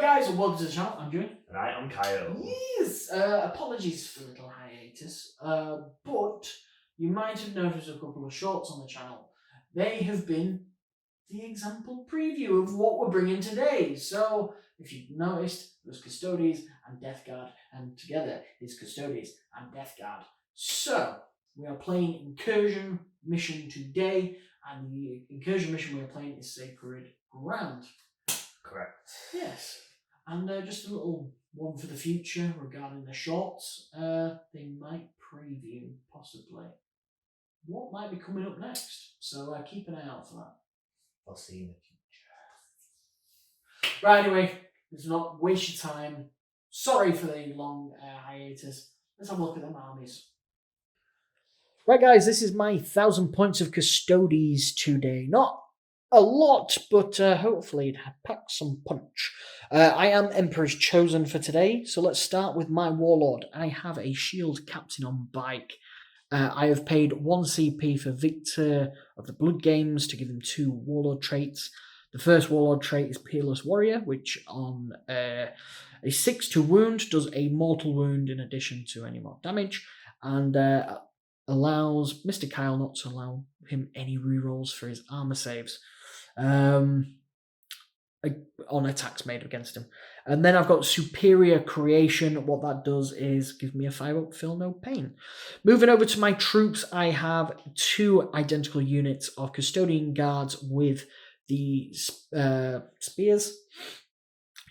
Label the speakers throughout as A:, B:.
A: guys, and welcome to the channel. I'm Jimmy.
B: And I'm Kyle.
A: Yes! Apologies for the little hiatus, but you might have noticed a couple of shorts on the channel. They have been the example preview of what we're bringing today. So, if you've noticed, there's Custodes and deathguard, and together is Custodes and deathguard. So, we are playing Incursion Mission today, and the Incursion Mission we are playing is Sacred Ground.
B: Correct.
A: Yes. And just a little one for the future regarding the shorts. They might preview, possibly, what might be coming up next. So keep an eye out for that.
B: I'll see you in the future.
A: Right, anyway, let's not waste your time. Sorry for the long hiatus. Let's have a look at them armies. Right, guys, this is my 1,000 points of Custodes today. Not a lot, but hopefully it packs some punch. I am Emperor's Chosen for today, so let's start with my Warlord. I have a Shield Captain on bike. I have paid 1 CP for Victor of the Blood Games to give him 2 Warlord traits. The first Warlord trait is Peerless Warrior, which on a 6 to wound does a mortal wound in addition to any more damage, and allows Mr. Kyle not to allow him any rerolls for his armour saves on attacks made against him. And then I've got Superior Creation. What that does is give me a 5-up, feel no pain. Moving over to my troops, I have 2 identical units of Custodian Guards with the Spears.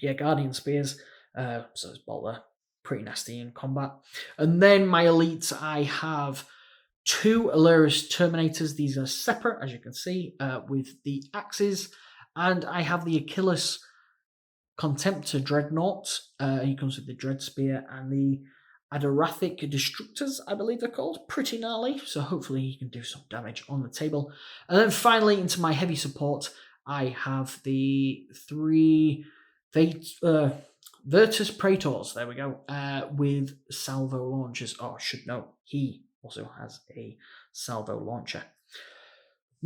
A: Yeah, Guardian Spears. So it's Bolter. Pretty nasty in combat. And then my elites, I have 2 Illyris Terminators. These are separate, as you can see, with the axes. And I have the Achilles Contemptor Dreadnought. He comes with the Dread Spear and the Adorathic Destructors, I believe they're called. Pretty gnarly, so hopefully he can do some damage on the table. And then finally, into my heavy support, I have the 3 Virtus Praetors, there we go, with salvo launchers. Oh, I should note, he also has a salvo launcher.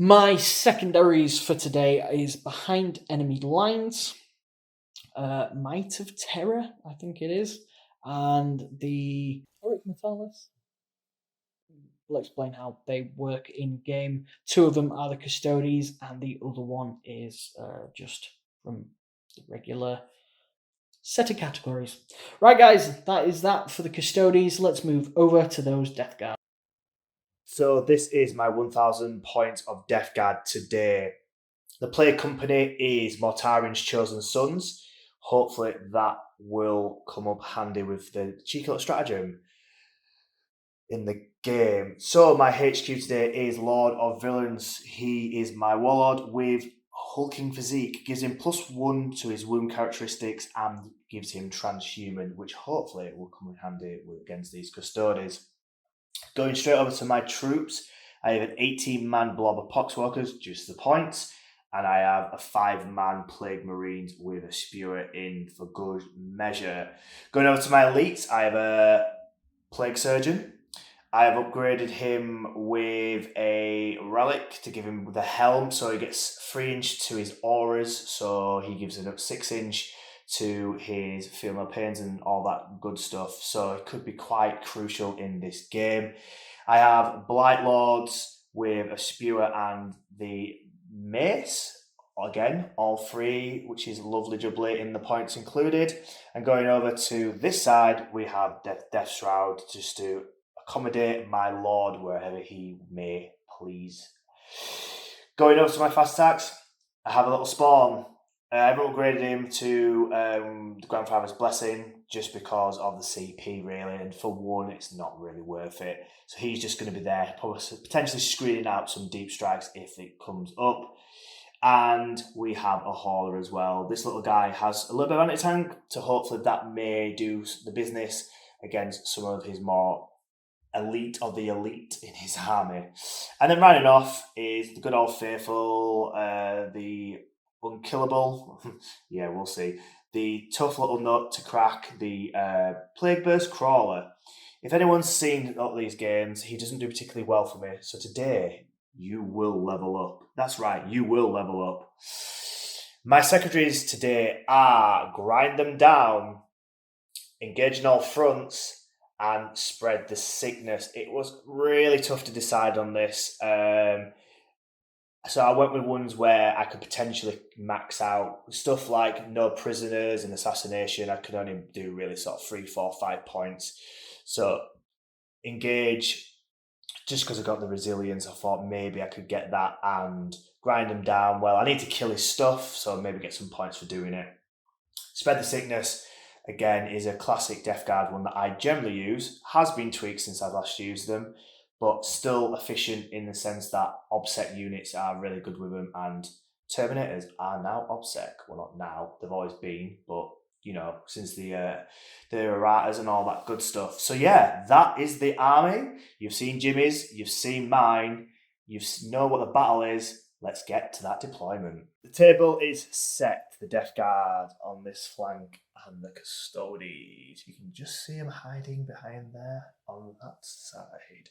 A: My secondaries for today is behind enemy lines, Might of Terror, I think it is, and the Auric Metallus. We'll explain how they work in game. 2 of them are the Custodes, and the other one is just from the regular set of categories. Right, guys, that is that for the Custodes. Let's move over to those Death Guard.
B: So this is my 1,000 points of Death Guard today. The player company is Mortarion's Chosen Sons. Hopefully that will come up handy with the cheeky little stratagem in the game. So my HQ today is Lord of Villains. He is my Warlord with hulking physique. Gives him +1 to his wound characteristics and gives him transhuman, which hopefully will come in handy against these Custodes. Going straight over to my troops, I have an 18-man blob of Poxwalkers, just the points, and I have a 5-man Plague Marines with a Spewer in for good measure. Going over to my elites, I have a Plague Surgeon. I have upgraded him with a relic to give him the helm, so he gets 3-inch to his auras, so he gives it up 6-inch to his feel no pains and all that good stuff. So it could be quite crucial in this game. I have Blight Lords with a Spewer and the Mace. Again, all 3, which is lovely jubbly in the points included. And going over to this side, we have Death Shroud just to accommodate my Lord wherever he may please. Going over to my fast attacks, I have a little Spawn. I've upgraded him to the Grandfather's Blessing just because of the CP, really, and for 1, it's not really worth it. So he's just going to be there, potentially screening out some deep strikes if it comes up. And we have a Hauler as well. This little guy has a little bit of anti-tank, so hopefully that may do the business against some of his more elite of the elite in his army. And then rounding off is the good old faithful, the unkillable, yeah, we'll see. The tough little nut to crack, the Plague Burst Crawler. If anyone's seen all these games, he doesn't do particularly well for me. So today, you will level up. That's right, you will level up. My secondaries today are grind them down, engage in all fronts, and spread the sickness. It was really tough to decide on this. So I went with ones where I could potentially max out stuff like no prisoners and assassination. I could only do really sort of 3, 4, 5 points. So engage, just because I got the resilience, I thought maybe I could get that and grind him down. Well, I need to kill his stuff, so maybe get some points for doing it. Spread the sickness, again, is a classic deathguard one that I generally use. Has been tweaked since I last used them, but still efficient in the sense that OBSEC units are really good with them, and Terminators are now OBSEC. Well, not now, they've always been, but you know, since the erratas and all that good stuff. So yeah, that is the army. You've seen Jimmy's, you've seen mine, you know what the battle is. Let's get to that deployment. The table is set. The Death Guard on this flank and the Custodes. You can just see them hiding behind there on that side.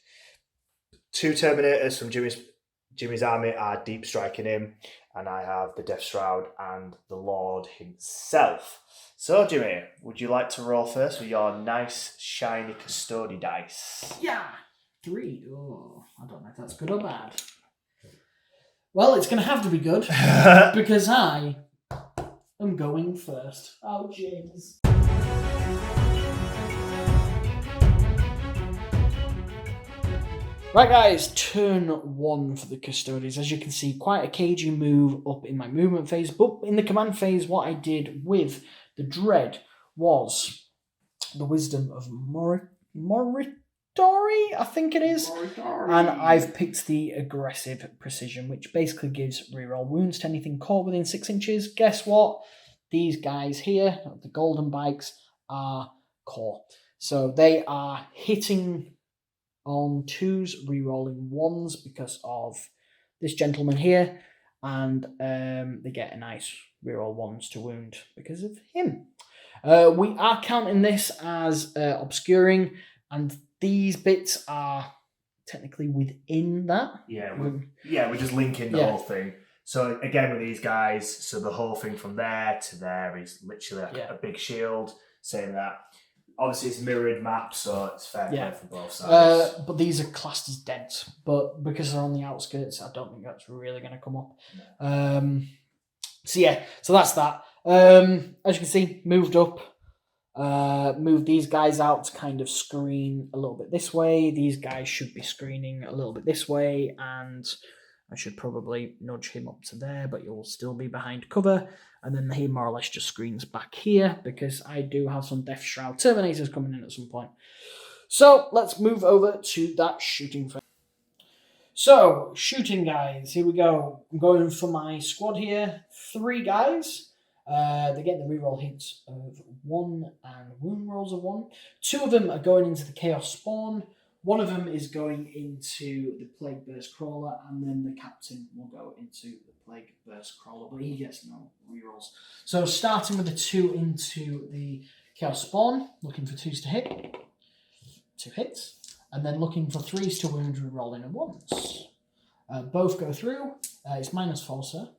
B: 2 Terminators from Jimmy's army are deep striking him, and I have the Death Shroud and the Lord himself. So, Jimmy, would you like to roll first with your nice, shiny Custode dice?
A: Yeah! 3. Oh, I don't know if that's good or bad. Well, it's going to have to be good, because I am going first. Oh, jeez. Right, guys, turn 1 for the Custodes. As you can see, quite a cagey move up in my movement phase, but in the command phase, what I did with the Dread was the Wisdom of Mortarion, I think it is. And I've picked the Aggressive Precision, which basically gives reroll wounds to anything caught within 6 inches. Guess what? These guys here, the golden bikes, are core. So they are hitting on 2s, rerolling 1s because of this gentleman here, and they get a nice reroll 1s to wound because of him. We are counting this as obscuring, and these bits are technically within that.
B: Yeah, we're just linking the whole thing. So again, with these guys, so the whole thing from there to there is literally like a big shield, saying that. Obviously, it's mirrored map, so it's fair play for both sides.
A: But these are classed as dense. But because they're on the outskirts, I don't think that's really going to come up. No. So that's that. As you can see, moved up. Moved these guys out to kind of screen a little bit this way. These guys should be screening a little bit this way, and I should probably nudge him up to there, but you'll still be behind cover. And then he more or less just screens back here because I do have some Death Shroud Terminators coming in at some point. So let's move over to that shooting phase. So, shooting guys, here we go. I'm going for my squad here. 3 guys. They get the reroll hits of 1 and wound rolls of 1. 2 of them are going into the Chaos Spawn. 1 of them is going into the Plague Burst Crawler, and then the captain will go into the Plague Burst Crawler, but he gets no rerolls. So starting with the 2 into the Chaos Spawn, looking for 2s to hit. 2 hits. And then looking for 3s to wound, rerolling at once. Both go through. It's -4, sir.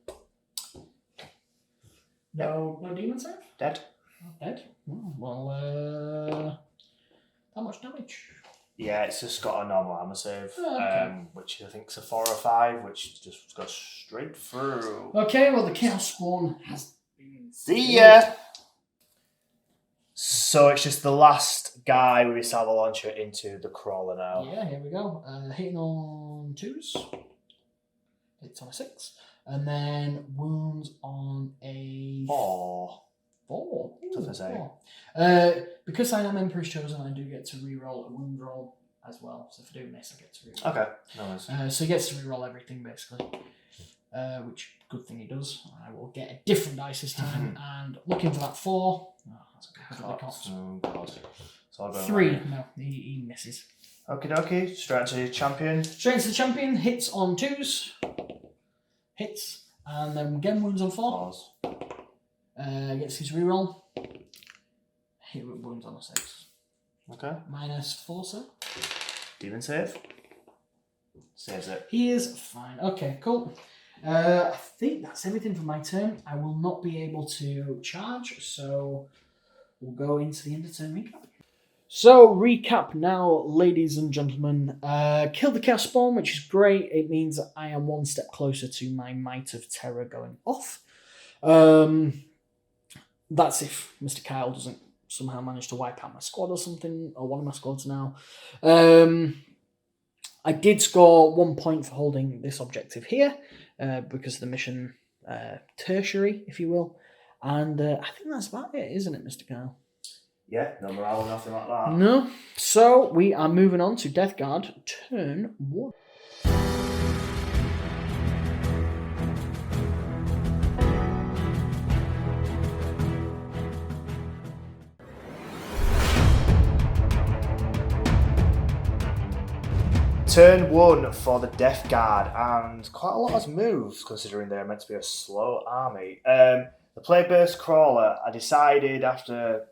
A: No demon save?
B: Dead.
A: Dead? Oh, well, how much damage?
B: Yeah, it's just got a normal armour save,
A: okay.
B: which I think is a 4 or 5, which just goes straight through.
A: Okay, well, the Chaos Spawn has been...
B: See ya! So it's just the last guy with his salvo launcher into the crawler now.
A: Yeah, here we go. Hitting on 2s. Hits on a 6. And then wounds on a...
B: 4.
A: 4?
B: Doesn't say.
A: 4. Because I am Emperor's Chosen, I do get to reroll a wound roll as well. So if I do miss, I get to reroll.
B: Okay, nice.
A: So he gets to reroll everything, basically. Which, good thing he does. I will get a different dice this time. And looking for that 4. Oh, that's
B: Oh, God. So
A: 3. No, he misses.
B: Okie dokie, straight to the champion.
A: Straight into the champion, hits on 2s. Hits. And then again wounds on 4. Gets his reroll. Hit with wounds on a 6.
B: Okay.
A: -4, sir.
B: Demon save. Saves it.
A: He is fine. Okay, cool. I think that's everything for my turn. I will not be able to charge, so we'll go into the end of turn recap. So, recap now, ladies and gentlemen. Killed the Chaos Spawn, which is great. It means I am one step closer to my Might of Terror going off. That's if Mr. Kyle doesn't somehow manage to wipe out my squad or something, or one of my squads now. I did score 1 point for holding this objective here, because of the mission tertiary, if you will. And I think that's about it, isn't it, Mr. Kyle?
B: Yeah, no morale, nothing like that.
A: No. So we are moving on to Deathguard, turn 1.
B: Turn 1 for the Death Guard, and quite a lot has moved considering they're meant to be a slow army. The Plague Burst Crawler, I decided after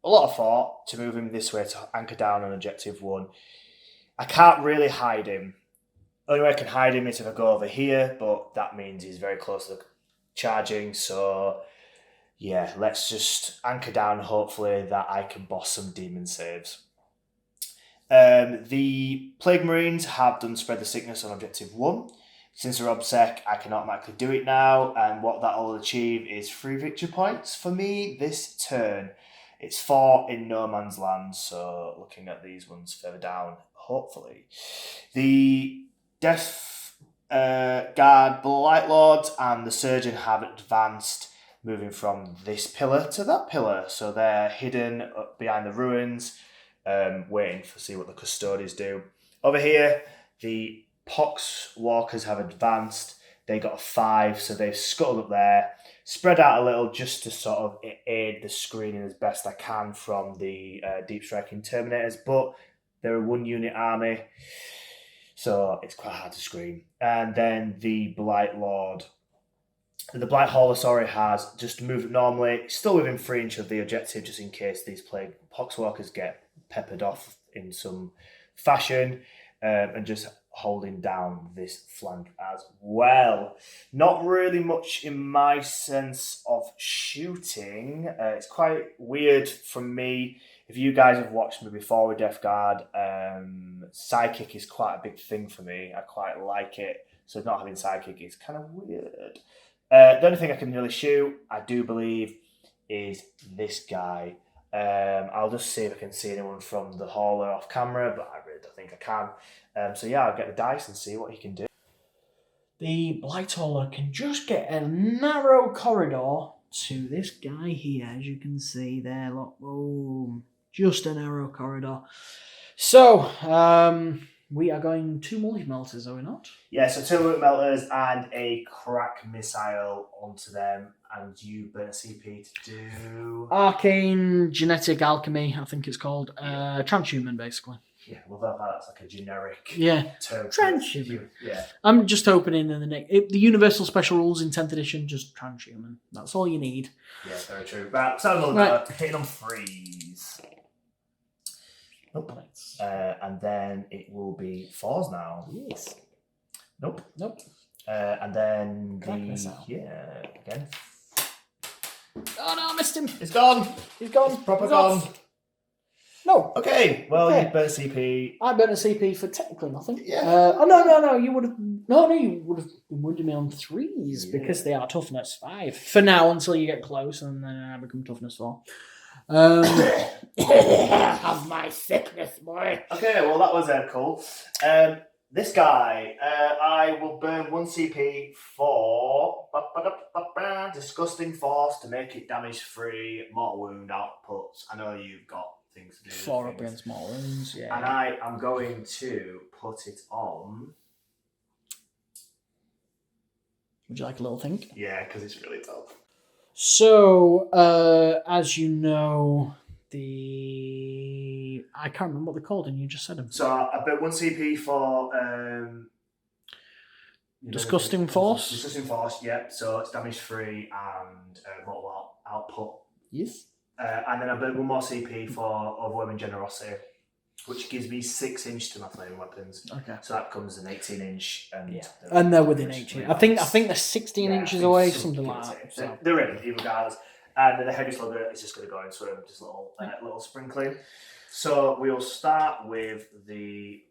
B: a lot of thought to move him this way to anchor down on Objective 1. I can't really hide him. Only way I can hide him is if I go over here, but that means he's very close to charging, so yeah, let's just anchor down, hopefully that I can boss some demon saves. The Plague Marines have done Spread the Sickness on Objective 1. Since they're obsec, I can automatically do it now, and what that will achieve is 3 victory points for me this turn. It's 4 in no man's land, so looking at these ones further down, hopefully. The Death Guard Blight Lords and the Surgeon have advanced, moving from this pillar to that pillar, so they're hidden up behind the ruins, waiting to see what the Custodians do. Over here, the Pox Walkers have advanced. They got a 5, so they've scuttled up there, spread out a little just to sort of aid the screening as best I can from the deep striking Terminators, but they're a 1-unit army, so it's quite hard to screen. And then the Blight Lord. The Blight Hauler, has just moved normally, still within 3 inches of the objective, just in case these Plague Poxwalkers get peppered off in some fashion, and just holding down this flank as well. Not really much in my sense of shooting. It's quite weird from me. If you guys have watched me before with Death Guard, sidekick is quite a big thing for me. I quite like it. So not having sidekick is kind of weird. The only thing I can really shoot, I do believe, is this guy. I'll just see if I can see anyone from the hauler off camera, but I really don't think I can. So yeah, I'll get the dice and see what he can do.
A: The Blight Hauler can just get a narrow corridor to this guy here, as you can see there. Look, boom, just a narrow corridor. So, we are going 2 multi-melters, are we not?
B: Yeah, so 2 multi-melters and a crack missile onto them, and you burn a CP to do...
A: Arcane Genetic Alchemy, I think it's called. Transhuman, basically.
B: Yeah, well, that's like a generic term.
A: Transhuman.
B: Yeah.
A: I'm just opening in the next... The Universal Special Rules in 10th edition, just transhuman. That's all you need.
B: Yeah, very true. Right, so hitting on 3s. Nope. And then it will be 4s now.
A: Yes.
B: Nope. And then again.
A: Oh no, I missed him.
B: It's gone.
A: He's gone.
B: It's proper
A: He's
B: gone.
A: off. No.
B: Okay. Well, you burnt a CP.
A: I burnt a CP for technically nothing.
B: Yeah.
A: No. You would have been wounding me on 3s because they are toughness 5 for now until you get close, and then I become toughness 4. Have my sickness, boy.
B: Okay, well that was cool. This guy, I will burn 1 CP for Disgusting Force to make it damage free, mortal wound outputs. I know you've got things to do.
A: 4 up against mortal wounds, yeah.
B: And I am going to put it on.
A: Would you like a little think?
B: Yeah, because it's really tough.
A: So, as you know, I can't remember what they're called, and you just said them.
B: So I bet 1 CP for
A: Disgusting Force.
B: Disgusting Force, yeah. So it's damage free and mortal output.
A: Yes.
B: And then I bet 1 more CP for Overwhelming Generosity. which gives me 6" to my flaming weapons.
A: Okay.
B: So that becomes an 18".
A: And they're within 18. I think they're 16 inches away, something like that.
B: So. They're in, regardless. And then the heavy slugger is just going to go into him, just a little sprinkling. So we'll start with the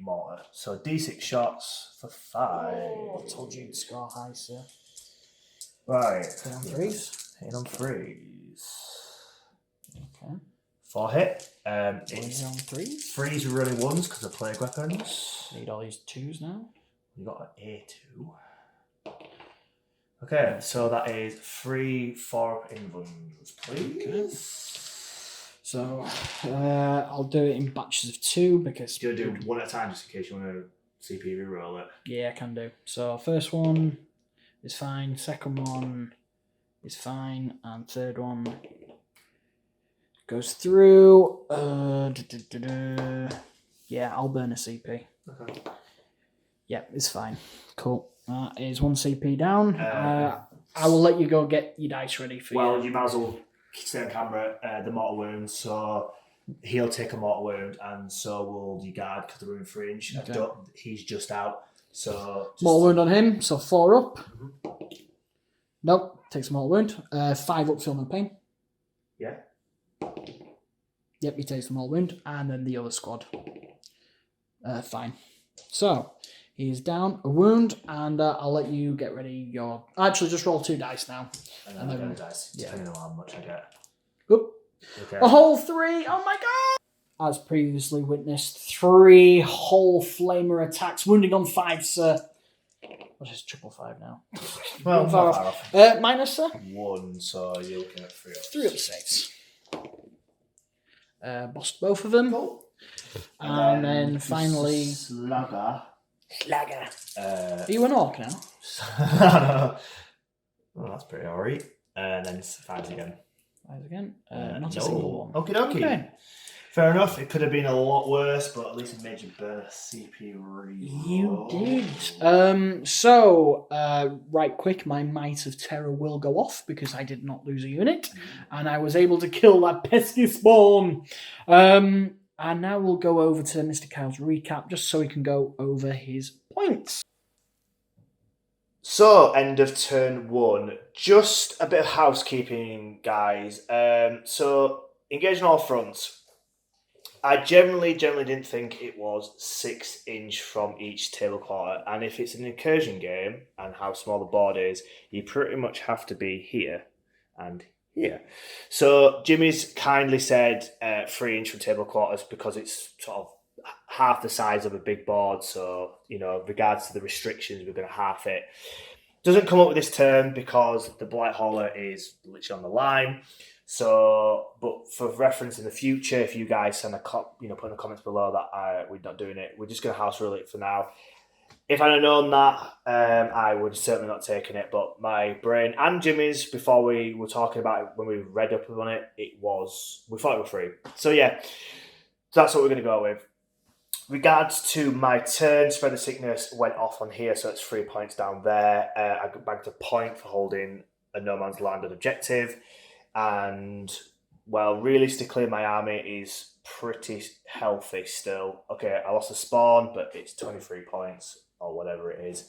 B: mortar. So D6 shots for 5.
A: Oh, I told you to score high, sir.
B: Right.
A: Hit on 3s.
B: Hit on 3s.
A: Okay.
B: 4 hit.
A: It's on 3s.
B: 3s are really 1s because they're plague weapons.
A: Need all these 2s now.
B: You got an A2. Okay, so that is 3 4 invulns, please.
A: Okay. So I'll do it in batches of 2 because.
B: Do you do one at a time just in case you want to CP reroll it?
A: Yeah, I can do. So first one is fine, second one is fine, and third one goes through. Yeah, I'll burn a CP.
B: Okay.
A: Yeah, it's fine. Cool. That is 1 CP down. I will let you go get your dice ready for you.
B: Well, you might as well stay on camera. The mortal wound, so he'll take a mortal wound, and so will the guard because they're in 3 inch.
A: Okay.
B: He's just out. So
A: mortal wound on him, so 4 up. Mm-hmm. Nope, takes a mortal wound. 5 up, film and pain.
B: Yeah.
A: Yep, he takes the mortal wound, and then the other squad. Fine. So he's down a wound, and I'll let you get ready your. Actually, just roll 2 dice now.
B: And then dice, depending on how much I get.
A: Oop.
B: Okay.
A: A whole 3. Oh my god! As previously witnessed, 3 whole flamer attacks, wounding on 5, sir. What is 555 now?
B: Well, not far off.
A: Minus, sir?
B: 1, so you're looking at 3 up.
A: 3 up saves. Bossed both of them.
B: Cool.
A: And then finally.
B: Slugger.
A: Are you an orc now?
B: Well, that's pretty alright. And then 5s again.
A: 5s again? Not a single one.
B: Okie dokie. Okay. Fair enough. It could have been a lot worse, but at least it made you burn a CP reroll.
A: You did. So, right quick, my Might of Terror will go off because I did not lose a unit, and I was able to kill that pesky spawn. And now we'll go over to Mr. Kyle's recap, just so he can go over his points.
B: So, end of turn 1. Just a bit of housekeeping, guys. So, engage on all fronts. I generally didn't think it was 6 inch from each table quarter, and if it's an incursion game and how small the board is, you pretty much have to be here and here. So Jimmy's kindly said 3 inch from table quarters because it's sort of half the size of a big board. So regards to the restrictions, we're going to half it. Doesn't come up with this turn because the Blight Hauler is literally on the line. So, but for reference in the future, if you guys send put in the comments below that we're not doing it, we're just going to house rule it for now. If I'd have known that, I would certainly not taken it. But my brain and Jimmy's, before we were talking about it, when we read up on it, we thought it was free. So yeah, that's what we're going to go with. Regards to my turn, Spread the Sickness went off on here, so it's 3 points down there. I got back to point for holding a no man's landed objective. And, well, realistically, my army is pretty healthy still. Okay, I lost a spawn, but it's 23 points or whatever it is.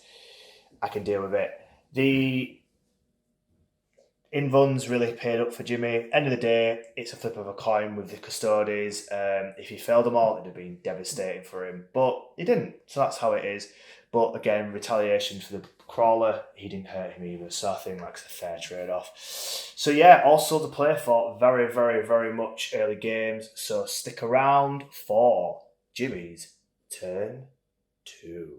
B: I can deal with it. The Invuns really paid up for Jimmy. End of the day, it's a flip of a coin with the Custodes. If he failed them all, it would have been devastating for him. But he didn't, so that's how it is. But again, retaliation for the Crawler, he didn't hurt him either, so I think that's a fair trade-off. So yeah, also to play for very, very, very much early games, so stick around for Jimmy's turn 2.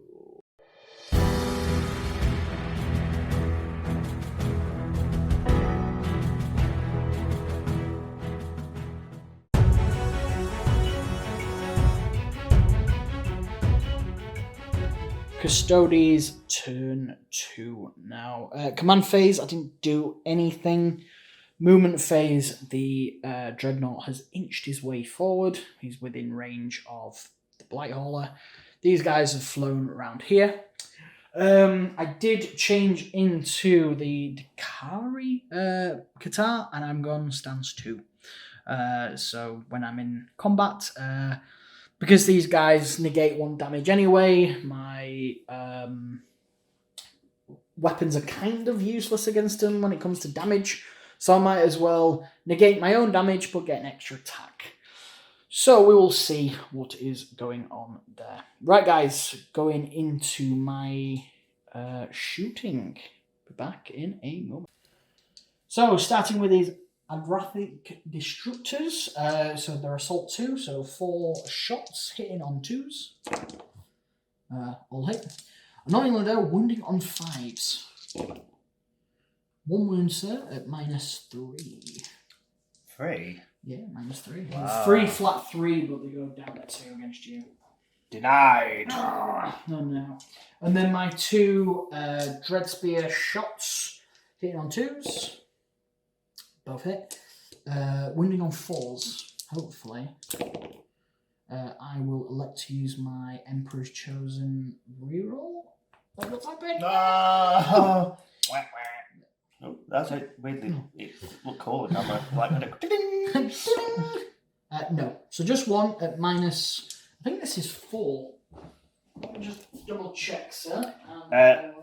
A: Custodes turn 2 now. Command phase, I didn't do anything. Movement phase, the Dreadnought has inched his way forward. He's within range of the Blight Hauler. These guys have flown around here. I did change into the Dakari Qatar, and I'm going stance 2. So when I'm in combat, because these guys negate 1 damage anyway, my weapons are kind of useless against them when it comes to damage. So I might as well negate my own damage but get an extra attack. So we will see what is going on there. Right, guys, going into my shooting. Be back in a moment. So starting with these Adeptus Destructors. So they're Assault 2, so 4 shots hitting on 2s. All hit. Annoyingly though, wounding on 5s. 1 wound, sir, at -3.
B: 3?
A: Yeah, -3.
B: Wow.
A: 3 flat 3, but they go down at 2 against you.
B: Denied.
A: No. And then my 2 Dreadspear shots hitting on 2s. Both hit. Wounding on 4s, hopefully. I will elect to use my Emperor's Chosen reroll. What's happening?
B: No! Oh, that's it. Weirdly, it looked cool.
A: No. So just 1 at minus. I think this is 4. Let me just double check, sir.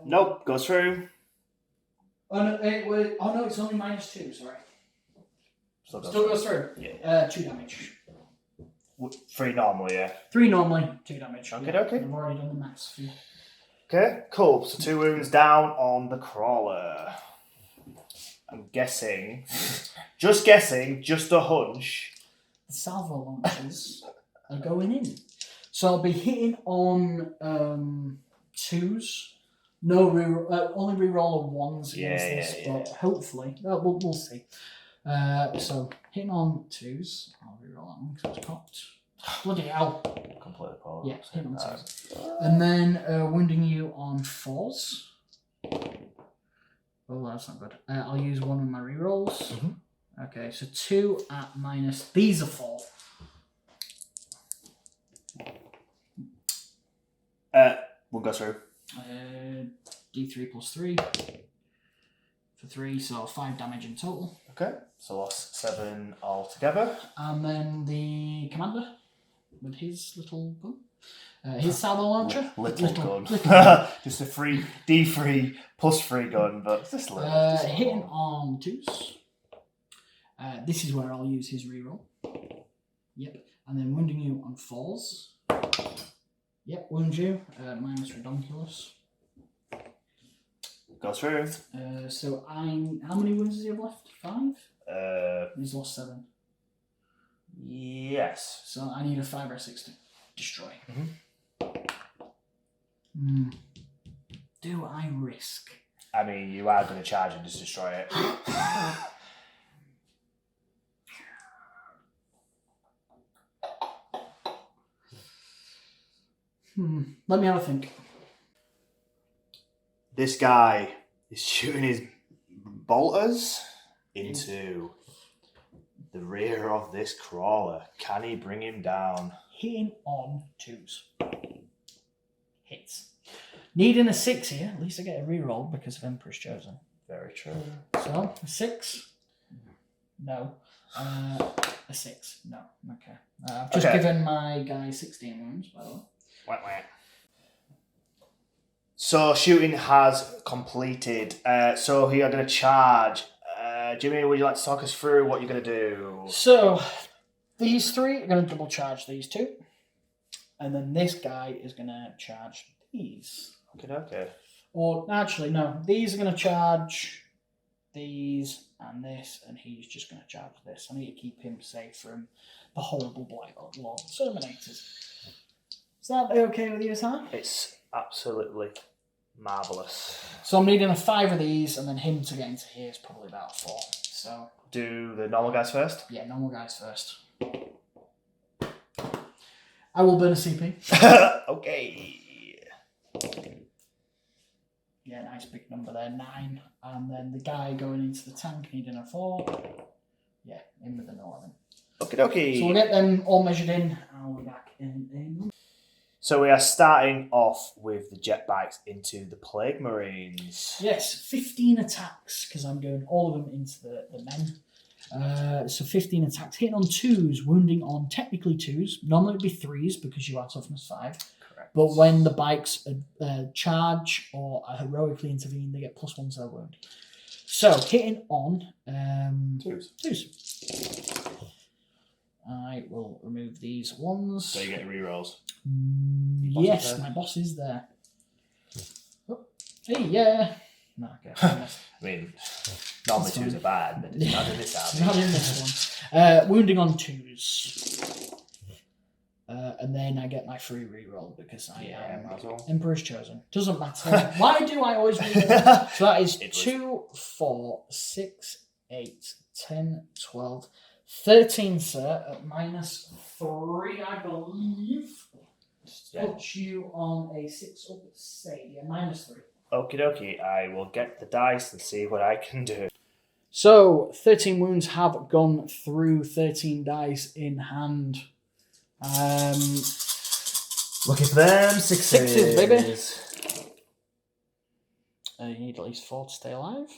B: Nope, goes through.
A: Oh no, it's only -2, sorry.
B: Still
A: goes through.
B: Yeah.
A: 2 damage.
B: 3 normally, yeah.
A: 3 normally, 2 damage.
B: Okay,
A: yeah.
B: okay.
A: I've already done the maths for you.
B: Okay, cool. So 2 wounds down on the crawler. I'm guessing, just a hunch.
A: The salvo launchers are going in. So I'll be hitting on 2s. No only reroll of 1s against this, but hopefully we'll see. So hitting on 2s. I'll reroll that one because it's cocked. Bloody hell!
B: Completely polar.
A: Yeah, hitting on 2s. And then wounding you on 4s. Oh, that's not good. I'll use 1 of my rerolls. Okay, so 2 at minus. These are 4.
B: We'll go through.
A: D3 plus 3 for 3, so 5 damage in total.
B: Okay, so lost 7 altogether.
A: And then the commander with his little gun. His salvo launcher.
B: Little gun. Just a free D3 plus 3 gun, but just little.
A: Hitting on 2s. This is where I'll use his reroll. Yep. And then wounding you on 4s. Yep, wound you. Minus redonkulous.
B: Go through.
A: So how many wounds does he have left? 5? He's lost 7.
B: Yes.
A: So I need a 5 or 6 to destroy. Do I risk?
B: I mean, you are going to charge and just destroy it.
A: Let me have a think.
B: This guy is shooting his bolters into the rear of this crawler. Can he bring him down?
A: Hitting on 2s. Hits. Needing a 6 here. At least I get a reroll because of Emperor's Chosen.
B: Very true.
A: So, a 6? No. A 6? No. Okay. I've just given my guy 16 wounds, by the way.
B: So shooting has completed. So we are going to charge. Jimmy, would you like to talk us through what you're going to do?
A: So these 3 are going to double charge these 2. And then this guy is going to charge these.
B: Okay.
A: Or actually, no. These are going to charge these and this. And he's just going to charge this. I need to keep him safe from the horrible Blight Lord Terminators. Is that okay with you, Sam?
B: It's absolutely marvellous.
A: So I'm needing a 5 of these, and then him to get into here is probably about 4. So
B: do the normal guys first?
A: Yeah, normal guys first. I will burn a CP.
B: Okay.
A: Yeah, nice big number there, 9. And then the guy going into the tank needing a 4. Yeah, in with an 11.
B: Okay.
A: So we'll get them all measured in, and I'll be back in a moment.
B: So we are starting off with the jet bikes into the Plague Marines.
A: Yes, 15 attacks, because I'm doing all of them into the men. So 15 attacks, hitting on 2s, wounding on technically 2s. Normally it'd be 3s because you are toughness 5.
B: Correct.
A: But when the bikes charge or are heroically intervene, they get +1 to their wound. So hitting on 2s. I will remove these ones.
B: So you get rerolls.
A: Yes, my boss is there. Oh, hey, yeah. No, okay.
B: I mean, normally 2s are bad, but it's not in this army.
A: Not in this one. Wounding on 2s. And then I get my free reroll because I am Emperor's Chosen. Doesn't matter. Why do I always reroll? So that is 2, 4, 6, 8, 10, 12, 13, sir, at -3, I believe. Put you on a 6 up save. Yeah, -3.
B: Okie dokie, I will get the dice and see what I can do.
A: So, 13 wounds have gone through 13 dice in hand.
B: Looking for them. Sixes,
A: baby. You need at least 4 to stay alive.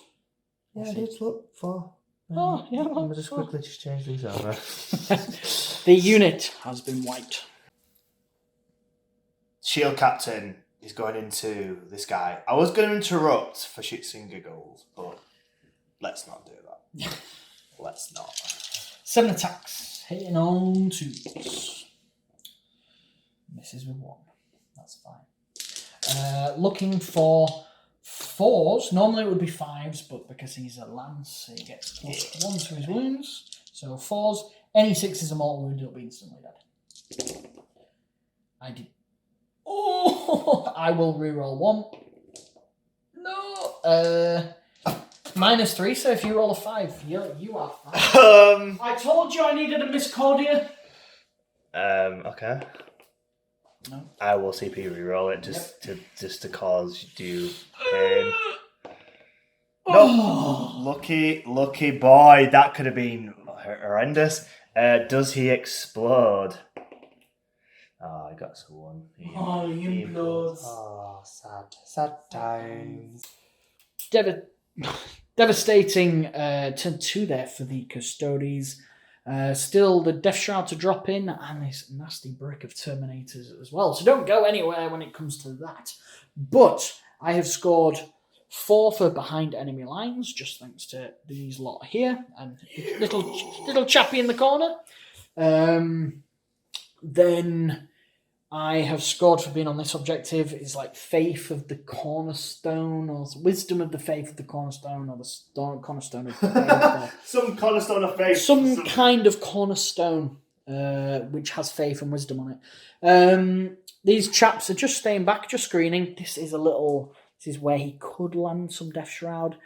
B: Yeah, I did look for.
A: Oh, yeah.
B: Let me just quickly change these over.
A: The unit has been wiped.
B: Shield Captain is going into this guy. I was going to interrupt for shits and giggles, but let's not do that. Let's not.
A: 7 attacks, hitting on 2s. Misses with 1. That's fine. Looking for 4s. Normally it would be 5s, but because he's a lance, he gets +1 to his wounds. So 4s. Any 6s or more wounded will be instantly dead. I did. Oh, I will reroll 1. No. -3, so if you roll a 5, you are fine. I told you I needed a Miscordia.
B: Okay.
A: No.
B: I will CP reroll it just to cause you pain.
A: Oh.
B: No, lucky boy. That could have been horrendous. Does he explode? Oh, I got someone.
A: He implodes.
B: Oh, sad times.
A: Devastating turn 2 there for the Custodes. Still the Death Shroud to drop in and this nasty brick of Terminators as well. So don't go anywhere when it comes to that. But I have scored 4 for behind enemy lines, just thanks to these lot here and little chappy in the corner. Then I have scored for being on this objective is like Faith of the Cornerstone or Wisdom of the Faith of the Cornerstone or the Cornerstone of Faith.
B: Some cornerstone of faith.
A: Some kind of cornerstone which has faith and wisdom on it. These chaps are just staying back, just screening. This is where he could land some Death Shroud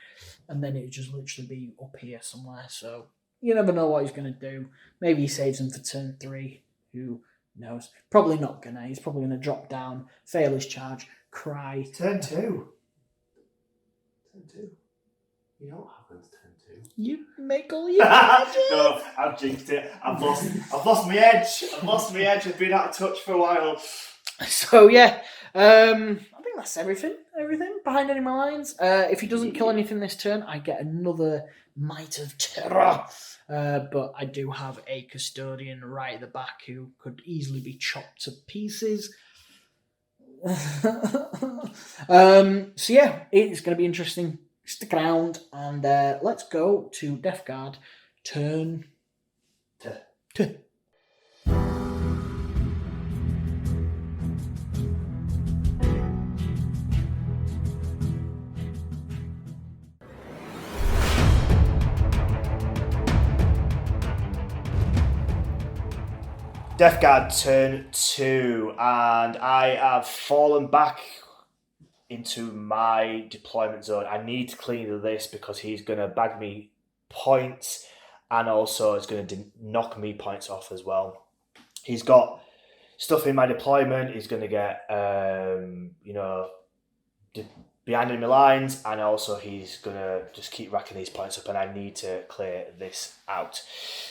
A: and then it would just literally be up here somewhere. So you never know what he's going to do. Maybe he saves him for turn 3. Who knows? Probably not gonna. He's probably gonna drop down, fail his charge, cry.
B: Turn 2. You know what happens turn 2.
A: You make all your
B: No, I've jinxed it. I've lost my edge. I've been out of touch for a while.
A: So yeah, I think that's everything. Everything behind enemy lines. If he doesn't kill anything this turn, I get another Might of Terror. But I do have a Custodian right at the back who could easily be chopped to pieces. So yeah, it's going to be interesting. Stick around and let's go to deathguard turn 2.
B: Deathguard turn 2, and I have fallen back into my deployment zone. I need to clean this because he's going to bag me points and also it's going to knock me points off as well. He's got stuff in my deployment. He's going to get, behind enemy lines, and also he's going to just keep racking these points up, and I need to clear this out.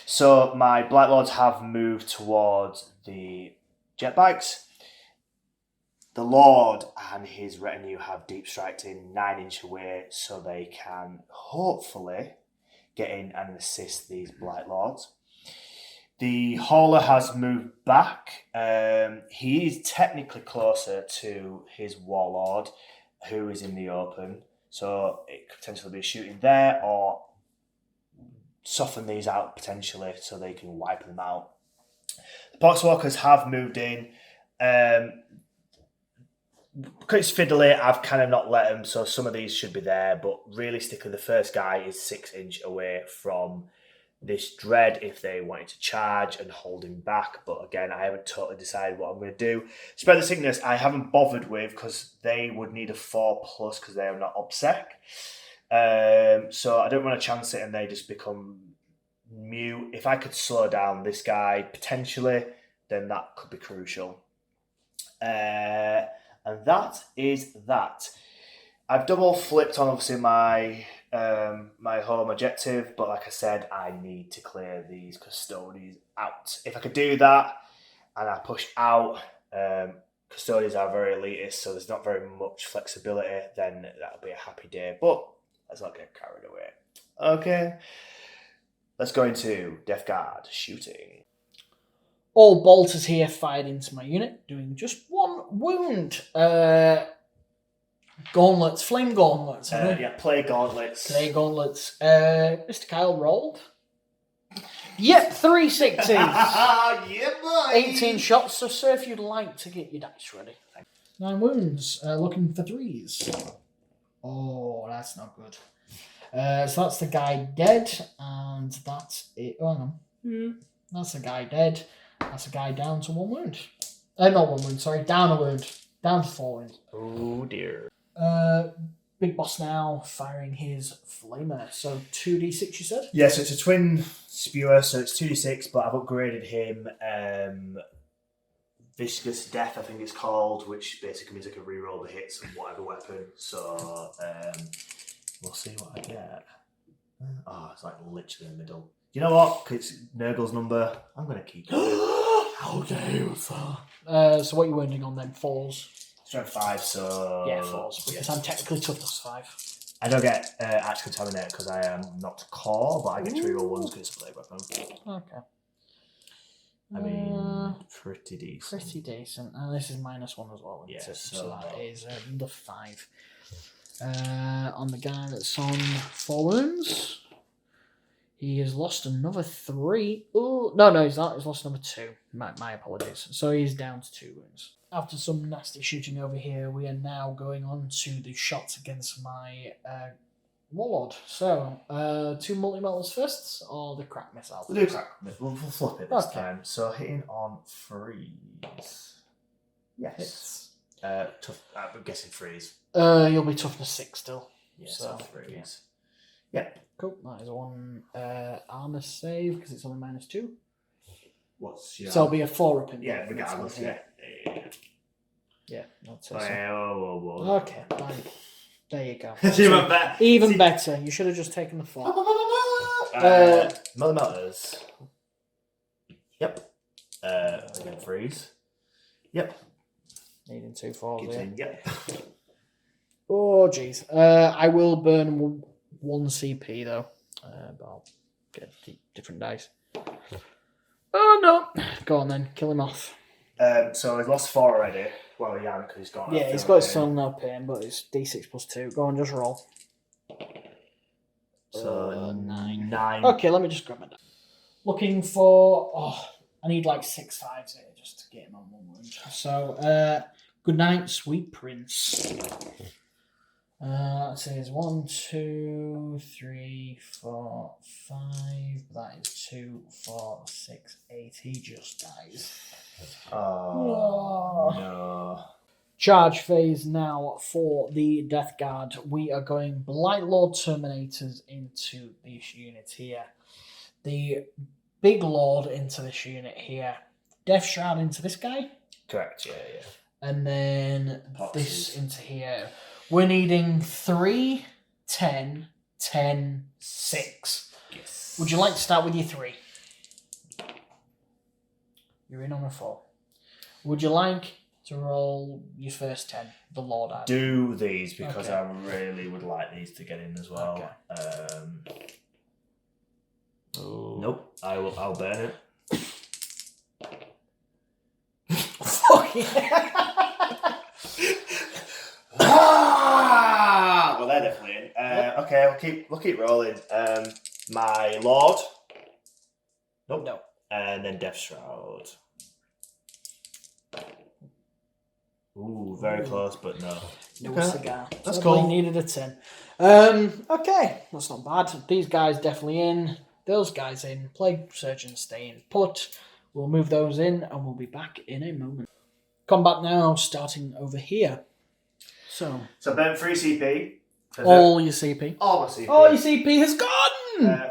B: So my Blight Lords have moved towards the jet bikes. The Lord and his retinue have deep striked in 9-inch away, so they can hopefully get in and assist these Blight Lords. The Hauler has moved back. He is technically closer to his Warlord, who is in the open. So it could potentially be shooting there or soften these out potentially so they can wipe them out. The Poxwalkers have moved in. Because it's fiddly, I've kind of not let them, so some of these should be there, but realistically the first guy is 6 inch away from this dread if they wanted to charge and hold him back. But again, I haven't totally decided what I'm going to do. Spread the Sickness I haven't bothered with because they would need a 4+ because they are not OBSEC. So I don't want to chance it and they just become mute. If I could slow down this guy potentially, then that could be crucial. And that is that. I've double flipped on obviously my my home objective, but like I said, I need to clear these Custodians out. If I could do that and I push out, Custodians are very elitist, so there's not very much flexibility, then that'll be a happy day. But let's not get carried away. Okay. Let's go into Deathguard shooting.
A: All bolters here fired into my unit, doing just 1 wound. Gauntlets, flame gauntlets.
B: Yeah, play gauntlets.
A: Play gauntlets. Mr. Kyle rolled. Yep, 3 6s.
B: Yeah, boy.
A: 18 shots. So, sir, if you'd like to get your dice ready. 9 wounds. Looking for 3s. Oh, that's not good. So that's the guy dead, and that's it. Oh no, that's the guy dead. That's a guy down to 1 wound. Not 1 wound. Sorry, down a wound. Down to 4 wounds.
B: Oh dear.
A: Big boss now firing his flamer. So 2d6, you said?
B: Yeah, so it's a twin spewer, so it's 2d6, but I've upgraded him Viscous Death, I think it's called, which basically means I can reroll the hits of whatever weapon. So we'll see what I get. Oh, it's like literally in the middle. You know what? Because it's Nurgle's number, I'm going to keep it.
A: How dare you, sir? So what are you wounding on then? 4s?
B: Strength 5, so...
A: Yeah, 4s, because I'm technically toughness 5.
B: I don't get Axe Contaminate because I am not core, but I get to reroll 1s because it's a blade weapon.
A: Okay.
B: I mean, pretty decent.
A: Pretty decent. And this is -1 as well.
B: Yeah,
A: so that is another 5. On the guy that's on 4 wounds, he has lost another 3. Oh no, he's not. He's lost number 2. My apologies. So he's down to 2 wounds. After some nasty shooting over here, we are now going on to the shots against my Warlord. So, 2 multi-metals fists or the crack missile?
B: We'll do crack. We'll flip it this
A: Okay.
B: time. So hitting on 3s. Yes.
A: Hits.
B: Tough. I'm guessing 3s.
A: You'll be toughness 6 still.
B: Yeah,
A: So,
B: so 3s. Yeah.
A: Cool. That is 1 armour save because it's only -2.
B: What's your...
A: So it'll be a 4 up in
B: Yeah, regardless. Yeah.
A: Yeah, that's
B: Oh,
A: it.
B: whoa.
A: Okay, fine. There you go.
B: She went back.
A: Even better. You should have just taken the 4.
B: Mother Melters. Yep. Again, 3s. Yep.
A: Needing 2 4s
B: Keeps
A: here.
B: in. Yep.
A: Oh, jeez. I will burn 1 CP, though. But I'll get different dice. Oh, no. Go on, then. Kill him off.
B: So he's lost 4 already. Well, he hasn't because he's gone.
A: Yeah, he's got his full no pain, but it's D6 plus 2. Go on, just roll.
B: So 9.
A: Okay, let me just grab my dice. Looking for... Oh, I need like 6 5s here just to get him on 1 wound. So, good night, sweet prince. Let's see, it's 1, 2, 3, 4, 5. That is 2, 4, 6, 8. He just dies.
B: Oh, no.
A: Charge phase now for the Death Guard. We are going Blight Lord Terminators into this unit here. The Big Lord into this unit here. Death Shroud into this guy.
B: Correct, yeah.
A: And then
B: Boxes.
A: this into here. We're needing 3, 10, 10, 6.
B: Yes.
A: Would you like to start with your 3? You're in on a 4. Would you like to roll your first 10? The Lord Ad.
B: Do these because
A: Okay.
B: I really would like these to get in as well.
A: Okay. Oh.
B: Nope. I'll burn it.
A: Fuck yeah.
B: Well, they're definitely in. Okay, we'll keep rolling. My Lord. Nope.
A: No.
B: And then Death Shroud. Ooh, very close, but no.
A: No cigar.
B: That's
A: Probably
B: cool.
A: needed a 10. Okay, that's not bad. These guys definitely in. Those guys in. Plague Surgeon staying put. We'll move those in and we'll be back in a moment. Combat now, starting over here. So
B: burn 3 CP.
A: all your CP.
B: All my CP.
A: All your CP has gone!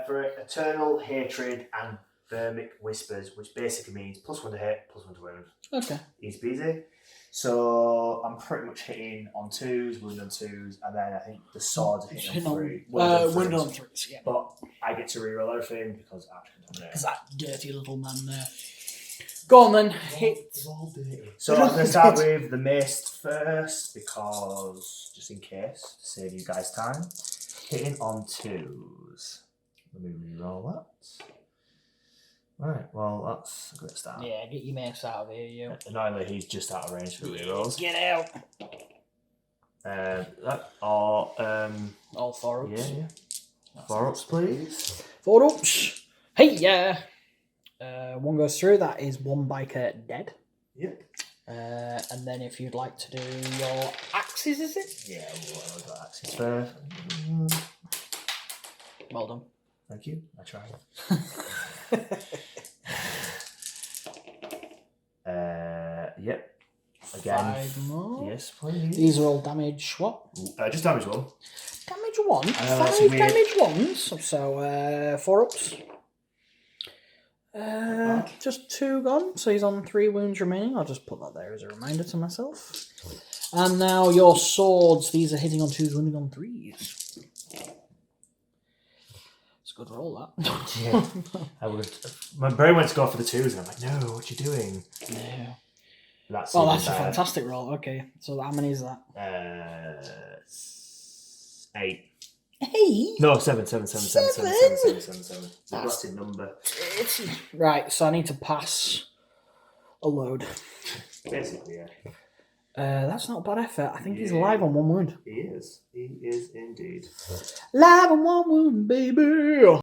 B: For Eternal Hatred and Vermic Whispers, which basically means +1 to hit, +1 to wound.
A: Okay.
B: Easy peasy. So I'm pretty much hitting on 2s, wound on 2s, and then I think the swords are hitting on 3.
A: Wound on 3s, yeah.
B: But I get to reroll everything because Arks can dominate.
A: Because that dirty little man there. Go on then, hit.
B: So I'm going to start with the Mist first, because just in case, to save you guys time. Hitting on 2s. Let me reroll that. Right, well, that's a good start.
A: Yeah, get your mace out of here, you.
B: Annoyingly, he's just out of range for rerolls.
A: Get out.
B: All
A: 4 ups.
B: Yeah. 4 ups, please.
A: 4 ups. Hey, yeah. 1 goes through. That is 1 biker dead.
B: Yep.
A: And then if you'd like to do your axes, is it?
B: Yeah, we'll go axes first.
A: Well done.
B: Thank you. I tried. Yep. Again.
A: 5 more.
B: Yes, please.
A: These are all damage. What?
B: Just damage 1.
A: Damage 1.
B: that's
A: 5
B: weird.
A: damage 1s. So 4 ups. Just 2 gone. So he's on 3 wounds remaining. I'll just put that there as a reminder to myself. And now your swords. These are hitting on 2s, wounding on 3s. It's a good roll, that.
B: Yeah. My brain went to go for the 2s, and I'm like, no, what you doing?
A: No.
B: That's
A: a fantastic roll. Okay, so how many is that?
B: 8.
A: 8?
B: No, 7. Neglected number.
A: Right, so I need to pass a load.
B: Basically, yeah.
A: That's not a bad effort. I think he's alive on 1 wound.
B: He is. He is indeed.
A: Live on 1 wound, baby!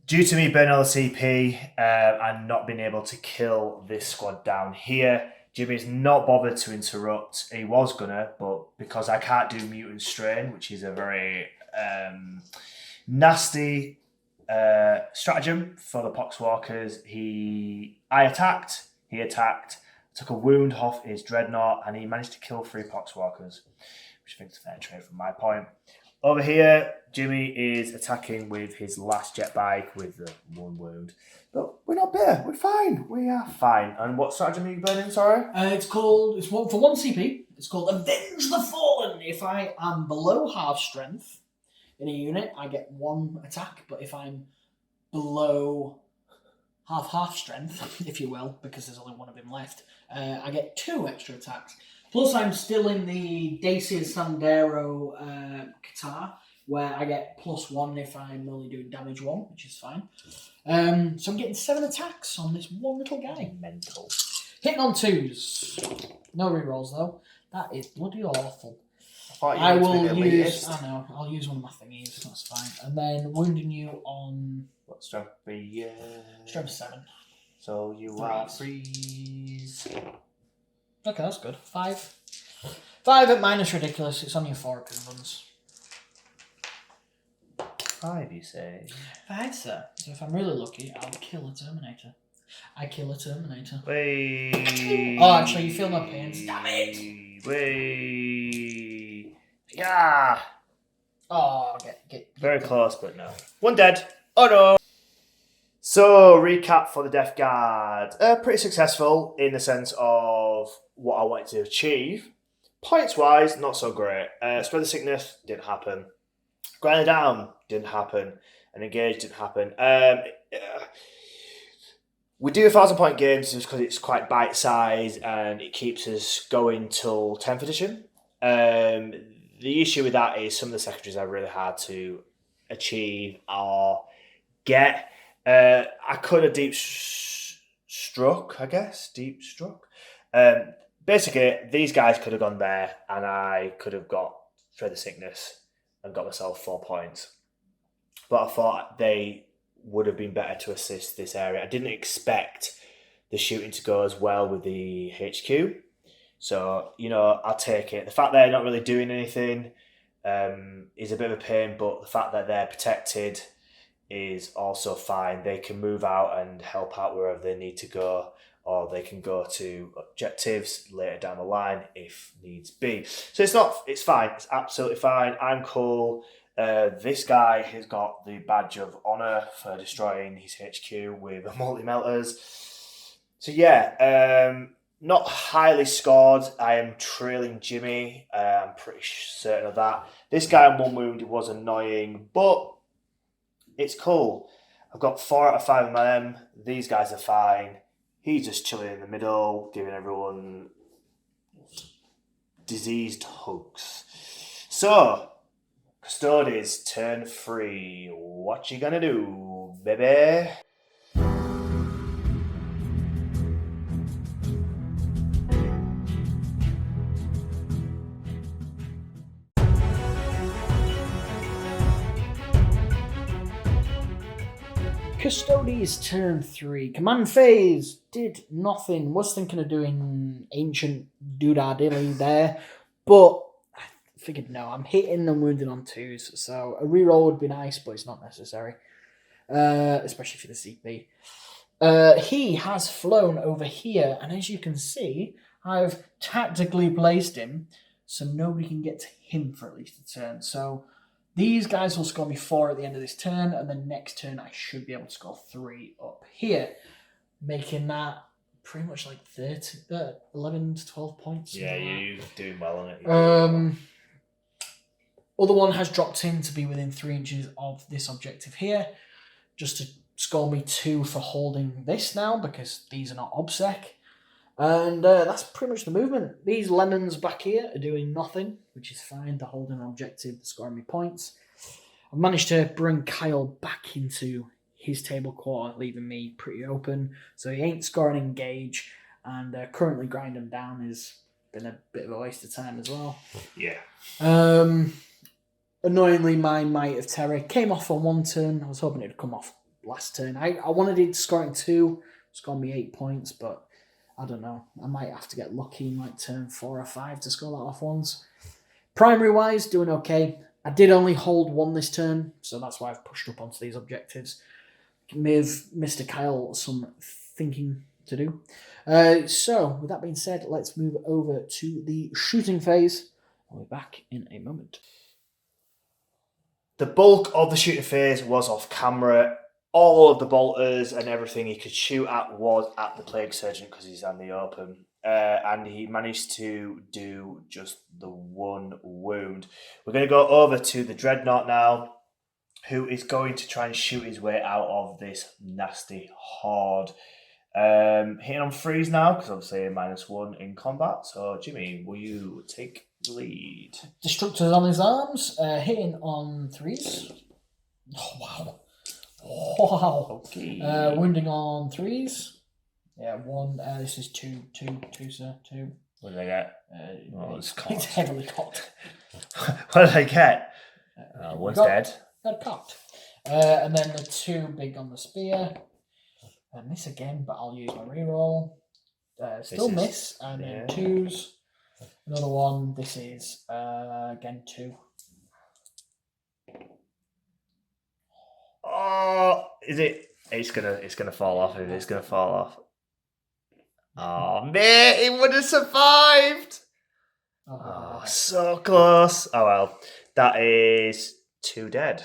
B: Due to me burning all the CP and not being able to kill this squad down here, Jimmy's not bothered to interrupt. He was gonna, but because I can't do Mutant Strain, which is a very nasty stratagem for the Poxwalkers, I attacked, he attacked, took a wound off his Dreadnought, and he managed to kill 3 Poxwalkers, which I think is a fair trade from my point. Over here, Jimmy is attacking with his last jet bike with the 1 wound. But we're not bitter. We're fine. We are fine. And what stratagem are you burning, sorry?
A: It's for 1 CP. It's called Avenge the Fallen. If I am below half strength in a unit, I get 1 attack. But if I'm below half strength, if you will, because there's only 1 of him left, I get 2 extra attacks. Plus, I'm still in the Dacia Sandero Qatar, where I get +1 if I'm only doing damage 1, which is fine. So I'm getting 7 attacks on this 1 little guy.
B: Mental.
A: Hitting on 2s. No rerolls, though. That is bloody awful.
B: I will
A: use... I know, I'll use one of my thingies, that's fine. And then wounding you on...
B: What strength be?
A: Strength 7.
B: So you are freeze.
A: Okay, that's good. 5. 5 at minus ridiculous. It's on your 4 runs.
B: 5, you say?
A: 5, sir. So if I'm really lucky, I'll kill a Terminator. I kill a Terminator.
B: Wait.
A: Oh, actually, you feel no pain. Damn it!
B: Wait. Yeah.
A: Oh, get
B: Very close, but no. 1 dead. Oh no. So, recap for the Death Guard. Pretty successful in the sense of what I wanted to achieve. Points-wise, not so great. Spread the Sickness, didn't happen. Grind it down, didn't happen. And Engage, didn't happen. We do 1,000-point games just because it's quite bite-sized and it keeps us going till 10th edition. The issue with that is some of the secretaries are really hard to achieve are get. I could have deep struck, I guess. Deep struck. Basically, these guys could have gone there, and I could have got Thread of Sickness and got myself 4 points. But I thought they would have been better to assist this area. I didn't expect the shooting to go as well with the HQ. So, I'll take it. The fact they're not really doing anything is a bit of a pain, but the fact that they're protected is also fine. They can move out and help out wherever they need to go, or they can go to objectives later down the line if needs be. So it's fine. It's absolutely fine. I'm cool. This guy has got the badge of honor for destroying his HQ with multi-melters. So yeah, not highly scored. I am trailing Jimmy. I'm pretty certain of that. This guy on 1 wound was annoying, but it's cool. I've got 4 out of 5 of them. These guys are fine. He's just chilling in the middle, giving everyone diseased hugs. So, Custodes, turn 3. What you gonna do, baby?
A: Custodes turn 3. Command phase. Did nothing. Was thinking of doing ancient doodadilly there, but I figured no, I'm hitting and wounding on 2s, so a reroll would be nice, but it's not necessary. Especially for the CP. He has flown over here, and as you can see, I've tactically placed him so nobody can get to him for at least a turn. So these guys will score me 4 at the end of this turn, and then next turn I should be able to score 3 up here, making that pretty much like 11 to 12 points.
B: Yeah, you're doing well on it.
A: Other one has dropped in to be within 3 inches of this objective here, just to score me 2 for holding this now, because these are not obsec. And that's pretty much the movement. These lemons back here are doing nothing, which is fine. They're holding an objective, scoring me points. I've managed to bring Kyle back into his table quarter, leaving me pretty open. So he ain't scoring engage, and currently grind him down has been a bit of a waste of time as well.
B: Yeah.
A: Annoyingly, my Might of Terror came off on 1 turn. I was hoping it would come off last turn. I wanted it to score in 2, score me 8 points, but I don't know. I might have to get lucky in like turn 4 or 5 to score that off once. Primary-wise, doing okay. I did only hold 1 this turn, so that's why I've pushed up onto these objectives. May have Mr. Kyle some thinking to do. So, with that being said, let's move over to the shooting phase. I'll be back in a moment.
B: The bulk of the shooting phase was off camera. All of the bolters and everything he could shoot at was at the Plague Surgeon because he's on the open. And he managed to do just the 1 wound. We're going to go over to the Dreadnought now, who is going to try and shoot his way out of this nasty horde. Hitting on 3s now, because obviously -1 in combat. So, Jimmy, will you take the lead?
A: Destructors on his arms, hitting on 3s. Oh, wow. Wow.
B: Okay.
A: Wounding on 3s. Yeah, 1. This is 2, sir. 2.
B: What did I get?
A: It's heavily cocked.
B: What did I get? One's dead.
A: Got cocked. And then the 2 big on the spear. And miss again, but I'll use my reroll. Still miss. And then 2s. Another 1. This is again 2.
B: Oh, is it? It's gonna fall off. It's gonna fall off. Oh, mate, it would have survived. Oh, so close. Oh well, that is 2 dead.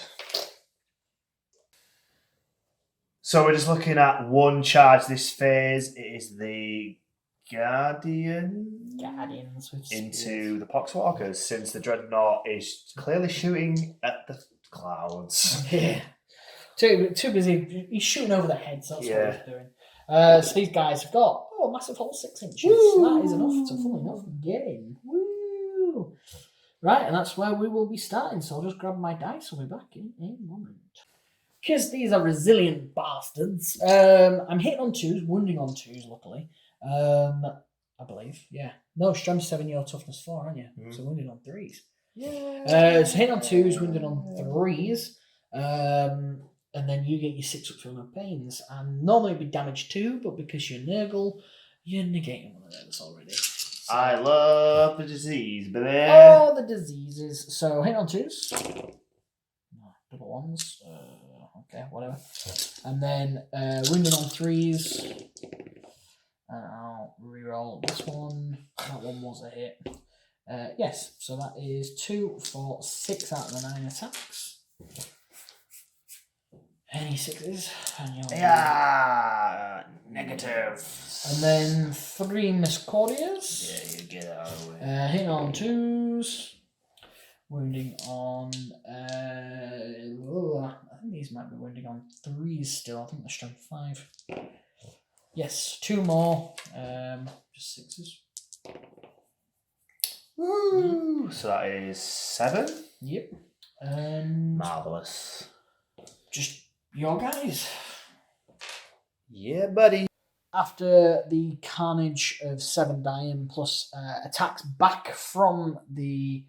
B: So we're just looking at 1 charge this phase. It is the Guardians into the Poxwalkers, since the Dreadnought is clearly shooting at the clouds.
A: Yeah. Too busy. He's shooting over their heads. That's what he's doing. So these guys have got a massive hole 6 inches. Woo! That is enough to full enough get in. Woo! Right, and that's where we will be starting. So I'll just grab my dice. I'll be back in a moment. because these are resilient bastards. I'm hitting on 2s, wounding on 2s, luckily. I believe, yeah. No, strength 7, your toughness 4, aren't you? So wounding on 3s.
B: Yeah.
A: So hitting on 2s, wounding on 3s. And then you get your 6 up for no pains. And normally it'd be damage 2, but because you're Nurgle, you're negating one of those already. So,
B: I love the disease, baby.
A: all the diseases. So hitting on 2s. No, double 1s. Okay, whatever. And then wounding on 3s. And I'll reroll this one. That one was a hit. Yes, so that is 2, 4, 6 out of the 9 attacks. Any 6s?
B: Yeah, negative.
A: And then 3 Miscordias.
B: Yeah, you get out of the way.
A: Hitting on 2s. Wounding on. I think these might be wounding on 3s still. I think they're strength 5. Yes, 2 more. Just 6s.
B: Woo! So that is 7.
A: Yep. And
B: Marvelous.
A: just your guys.
B: Yeah, buddy.
A: After the carnage of 7 dying plus attacks back from the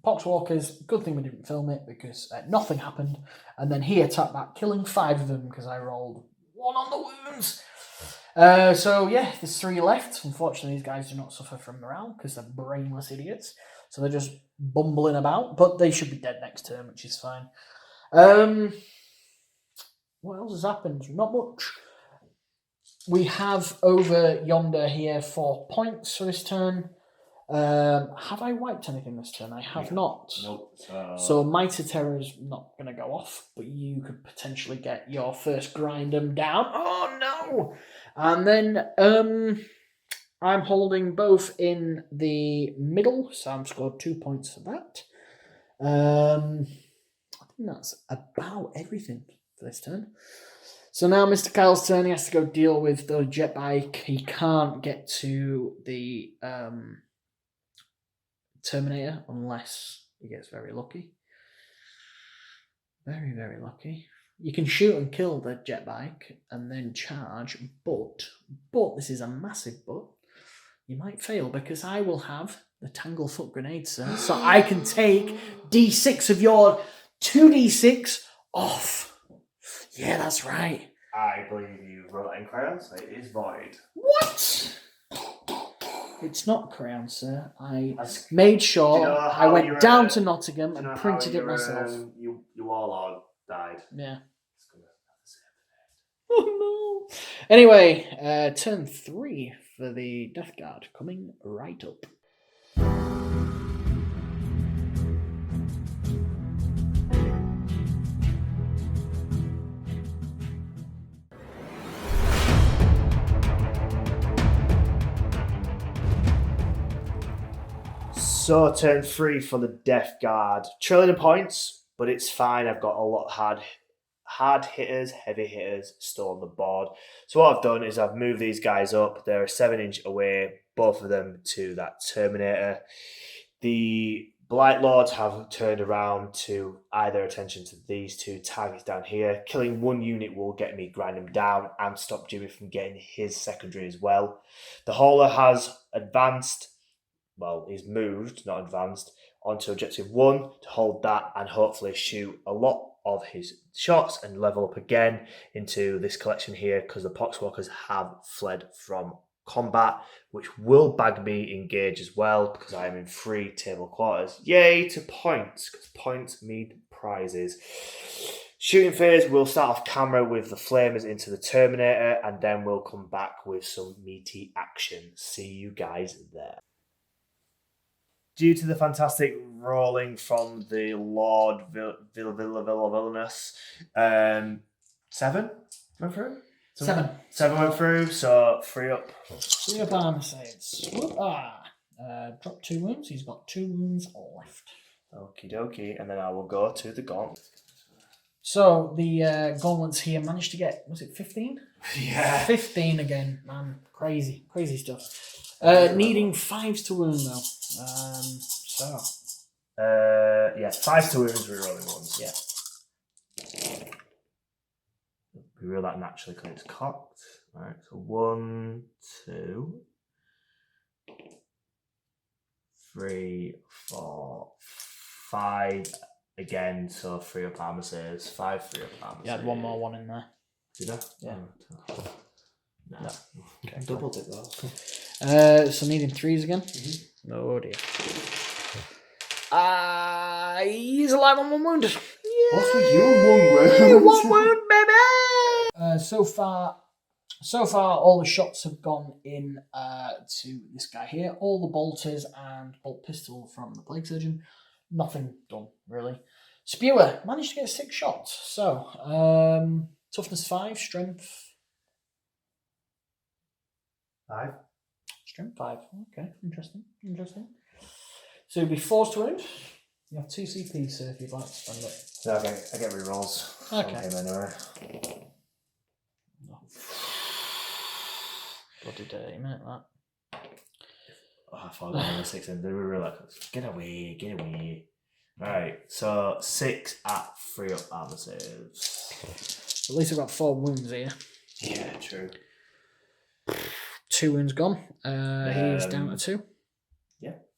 A: Poxwalkers, good thing we didn't film it because nothing happened. And then he attacked back, killing 5 of them because I rolled 1 on the wounds. So yeah, there's 3 left. Unfortunately, these guys do not suffer from morale because they're brainless idiots. So they're just bumbling about, but they should be dead next turn, which is fine. What else has happened? Not much. We have over yonder here 4 points for this turn. Have I wiped anything this turn? I have not.
B: Nope.
A: So Mitre Terror is not going to go off, but you could potentially get your first grind 'em down. Oh no! And then I'm holding both in the middle, so I'm scored 2 points for that. I think that's about everything for this turn. So now Mr. Kyle's turn, he has to go deal with the jet bike. He can't get to the Terminator unless he gets very lucky. Very, very lucky. You can shoot and kill the jet bike and then charge, but this is a massive but. You might fail because I will have the Tanglefoot grenade, sir. So I can take D6 of your 2D6 off. Yeah, that's right.
B: I believe you wrote that in crayon, so it is void.
A: What? It's not crayon, sir. I made sure I went down to Nottingham and printed it myself.
B: You warlord died.
A: Yeah. Oh no. Anyway, turn 3 for the deathguard coming right up.
B: So turn 3 for the Death Guard. Trailing in points, but it's fine. I've got a lot of hard hitters, heavy hitters still on the board. So what I've done is I've moved these guys up. They're a 7-inch away, both of them to that Terminator. The Blight Lords have turned around to either attention to these 2 targets down here. Killing 1 unit will get me grind them down and stop Jimmy from getting his secondary as well. The Hauler has advanced. Well, he's moved, not advanced, onto objective 1 to hold that and hopefully shoot a lot of his shots and level up again into this collection here because the Poxwalkers have fled from combat, which will bag me engage as well because I am in free table quarters. Yay to points, because points mean prizes. Shooting phase, we'll start off camera with the flamers into the Terminator and then we'll come back with some meaty action. See you guys there. Due to the fantastic rolling from the Lord Villainous, 7 went through?
A: 7.
B: 7 went through, so 3 up.
A: 3 up armor saves. Drop 2 wounds. He's got 2 wounds left.
B: Okie dokie, and then I will go to the gauntlet.
A: So the gauntlets here managed to get, was it 15?
B: Yeah.
A: 15 again, man. Crazy stuff. Needing 5s to wound though.
B: Yeah, 5 to wounds, rerolling ones.
A: Yeah.
B: We roll that naturally because it's cocked. Right, so 1, 2, 3, 4, 5 again. So 3 up armour saves. 5 3 up armour saves.
A: You had one more one in there.
B: Did I?
A: Yeah.
B: Oh, no.
A: Okay.
B: Doubled it though.
A: So needing 3s again.
B: Mm-hmm.
A: Oh dear. He's alive on 1 wound.
B: What's with you, 1 wound?
A: 1 wound, baby. So far, all the shots have gone in to this guy here. All the bolters and bolt pistol from the plague surgeon. Nothing done really. Spewer managed to get 6 shots. So toughness 5, strength
B: 5.
A: Strength 5. Okay, interesting. So you'll be forced to wound. You have 2 CP, so if you'd like to spend it.
B: No, I get rerolls.
A: Okay.
B: From him anyway.
A: Bloody dirty, mate, that.
B: Oh, I thought I was 6 and they were like, get away. Right, so 6 at 3 up armour saves.
A: At least I've got 4 wounds here.
B: Yeah, true.
A: 2 wounds gone. He's down to 2.
B: Yep.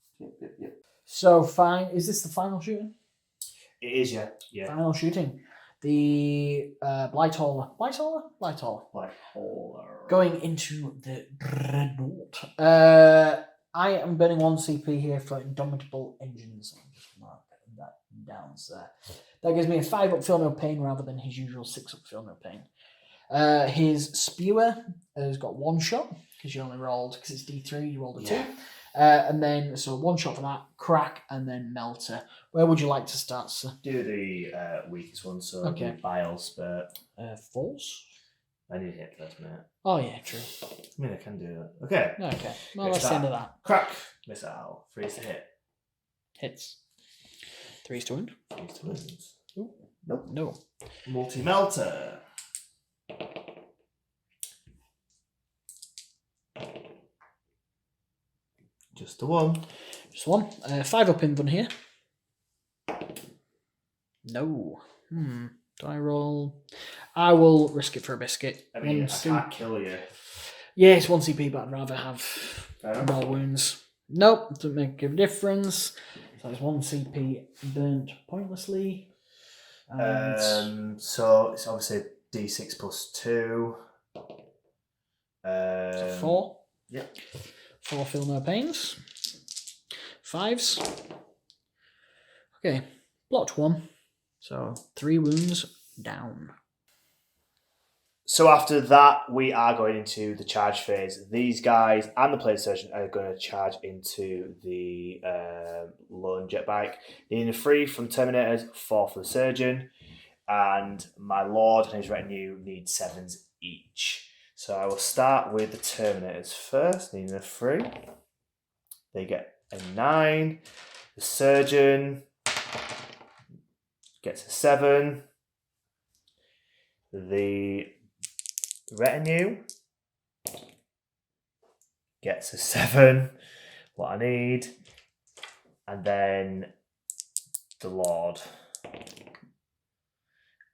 A: So fine. Is this the final shooting?
B: It is, yeah.
A: Final shooting. The Blighthauler. Going into the Dreadnought. I am burning 1 CP here for Indomitable Engines. I'm just marking that down there. That gives me a 5 up, feel no pain, rather than his usual 6 up, feel no pain. His Spewer has got 1 shot, because you only rolled, because it's D3, you rolled a 2. And then, so 1 shot for that, crack, and then melter. Where would you like to start, sir?
B: Do the weakest one, so
A: Okay.
B: the bile spurt.
A: Force?
B: I need to hit first, mate.
A: Oh, yeah, true.
B: I mean, I can do that. Okay.
A: Okay, well, that's the end of that.
B: Crack. Missile. 3's to hit.
A: Hits. 3's to wound.
B: 3's to wounds.
A: Ooh.
B: Nope.
A: No.
B: Multi-melter. Just the 1.
A: Just 1. 5 up invuln here. No. Do I roll? I will risk it for a biscuit.
B: I mean, I can't kill you.
A: Yeah, it's 1 CP, but I'd rather have
B: Fair enough.
A: more wounds. Nope, doesn't make a difference. So it's 1 CP burnt pointlessly. And
B: so it's obviously D6 plus 2.
A: so 4.
B: Yep.
A: 4 feel no pains. 5s. Okay, blocked 1. So 3 wounds down.
B: So after that, we are going into the charge phase. These guys and the plate surgeon are going to charge into the lone jet bike. Needing a 3 from Terminators, 4 for the surgeon, and my lord and his retinue need 7s each. So I will start with the Terminators first, needing a 3. They get a 9. The surgeon gets a 7. The retinue gets a 7, what I need, and then the lord.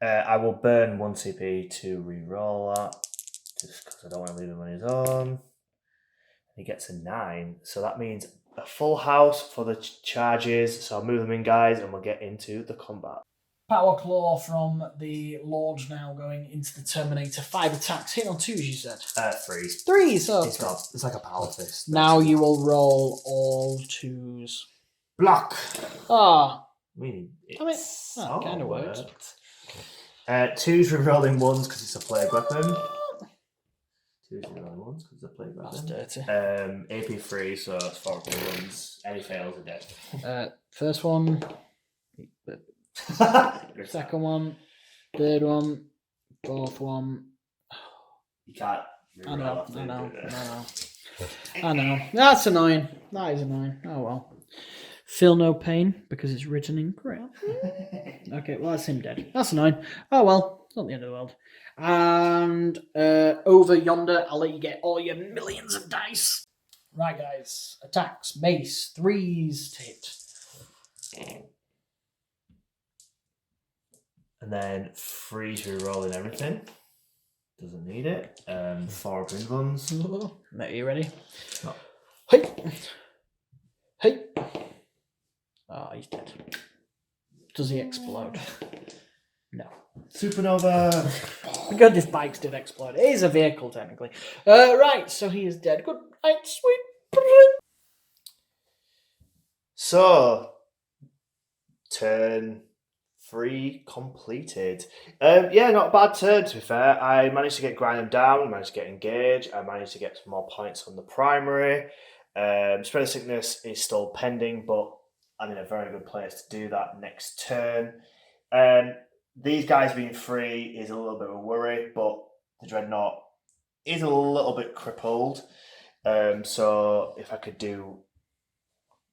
B: I will burn 1 CP to re-roll that, just because I don't want to leave him on his own. He gets a 9, so that means a full house for the charges, so I'll move them in, guys, and we'll get into the combat.
A: Power Claw from the Lord now going into the Terminator. 5 attacks. Hit on 2s, you said?
B: 3s.
A: 3s, so
B: It's like a power fist.
A: now you will roll all 2s.
B: Block.
A: Ah.
B: I mean,
A: that kind of worked.
B: 2s re-rolling 1s because it's a plague weapon. 2s re-rolling 1s because it's a plague weapon.
A: That's dirty.
B: AP 3, so it's 4 1s. Any fails are dead.
A: First one. Second one. Third one. Fourth one.
B: You can't.
A: I know. That's annoying. That is annoying. Oh well. Feel no pain because it's written in crayon. Okay, well that's him dead. That's annoying. Oh well, it's not the end of the world. And over yonder, I'll let you get all your millions of dice. Right, guys. Attacks. Mace. 3s to hit.
B: And then 3s re-rolling everything. Doesn't need it. 4 green guns.
A: Are you ready?
B: No.
A: Hey! Hey! Oh, he's dead. Does he explode? No.
B: Supernova!
A: God, if bikes did explode. It is a vehicle, technically. Right, so he is dead. Good night, sweet prince.
B: So, turn 3 completed. Yeah, not a bad turn, to be fair. I managed to get grinding down, managed to get engaged, I managed to get some more points on the primary. Spread of sickness is still pending, but I'm in a very good place to do that next turn. These guys being free is a little bit of a worry, but the Dreadnought is a little bit crippled. So if I could do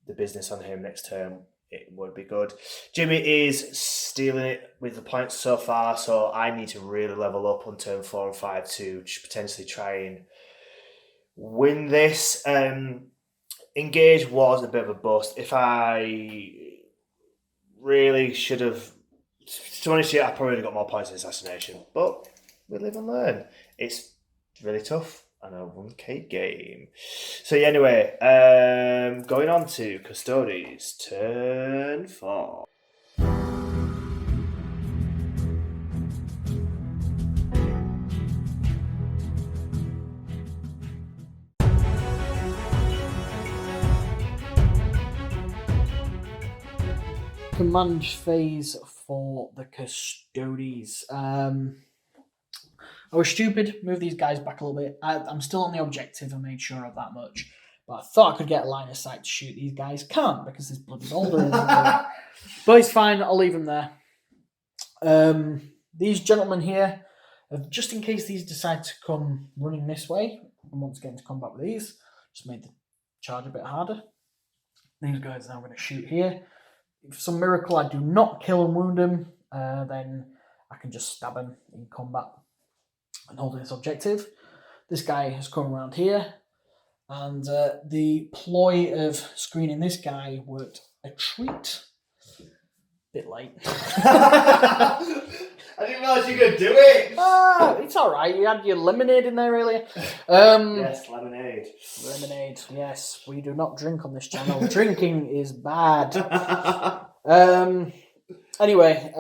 B: the business on him next turn, it would be good. Jimmy is stealing it with the points so far, so I need to really level up on turn 4 and 5 to potentially try and win this. Engage was a bit of a bust. If I really should have, to be honest, I probably would have got more points in assassination, but we live and learn. It's really tough. And a 1k game. So yeah, anyway, going on to Custodes, turn 4.
A: Command phase for the Custodes. I was stupid, moved these guys back a little bit. I'm still on the objective, I made sure of that much. But I thought I could get a line of sight to shoot these guys. Can't, because this bloody boulder isn't there. But it's fine, I'll leave them there. These gentlemen here, just in case these decide to come running this way, and want to get into combat with these, just made the charge a bit harder. These guys are now going to shoot here. If for some miracle I do not kill and wound him, then I can just stab him in combat and hold this objective. This guy has come around here, and the ploy of screening this guy worked a treat. Bit late.
B: I didn't realise you could do it!
A: It's alright, you had your lemonade in there earlier.
B: Yes, lemonade.
A: Lemonade, yes. We do not drink on this channel. Drinking is bad. Anyway,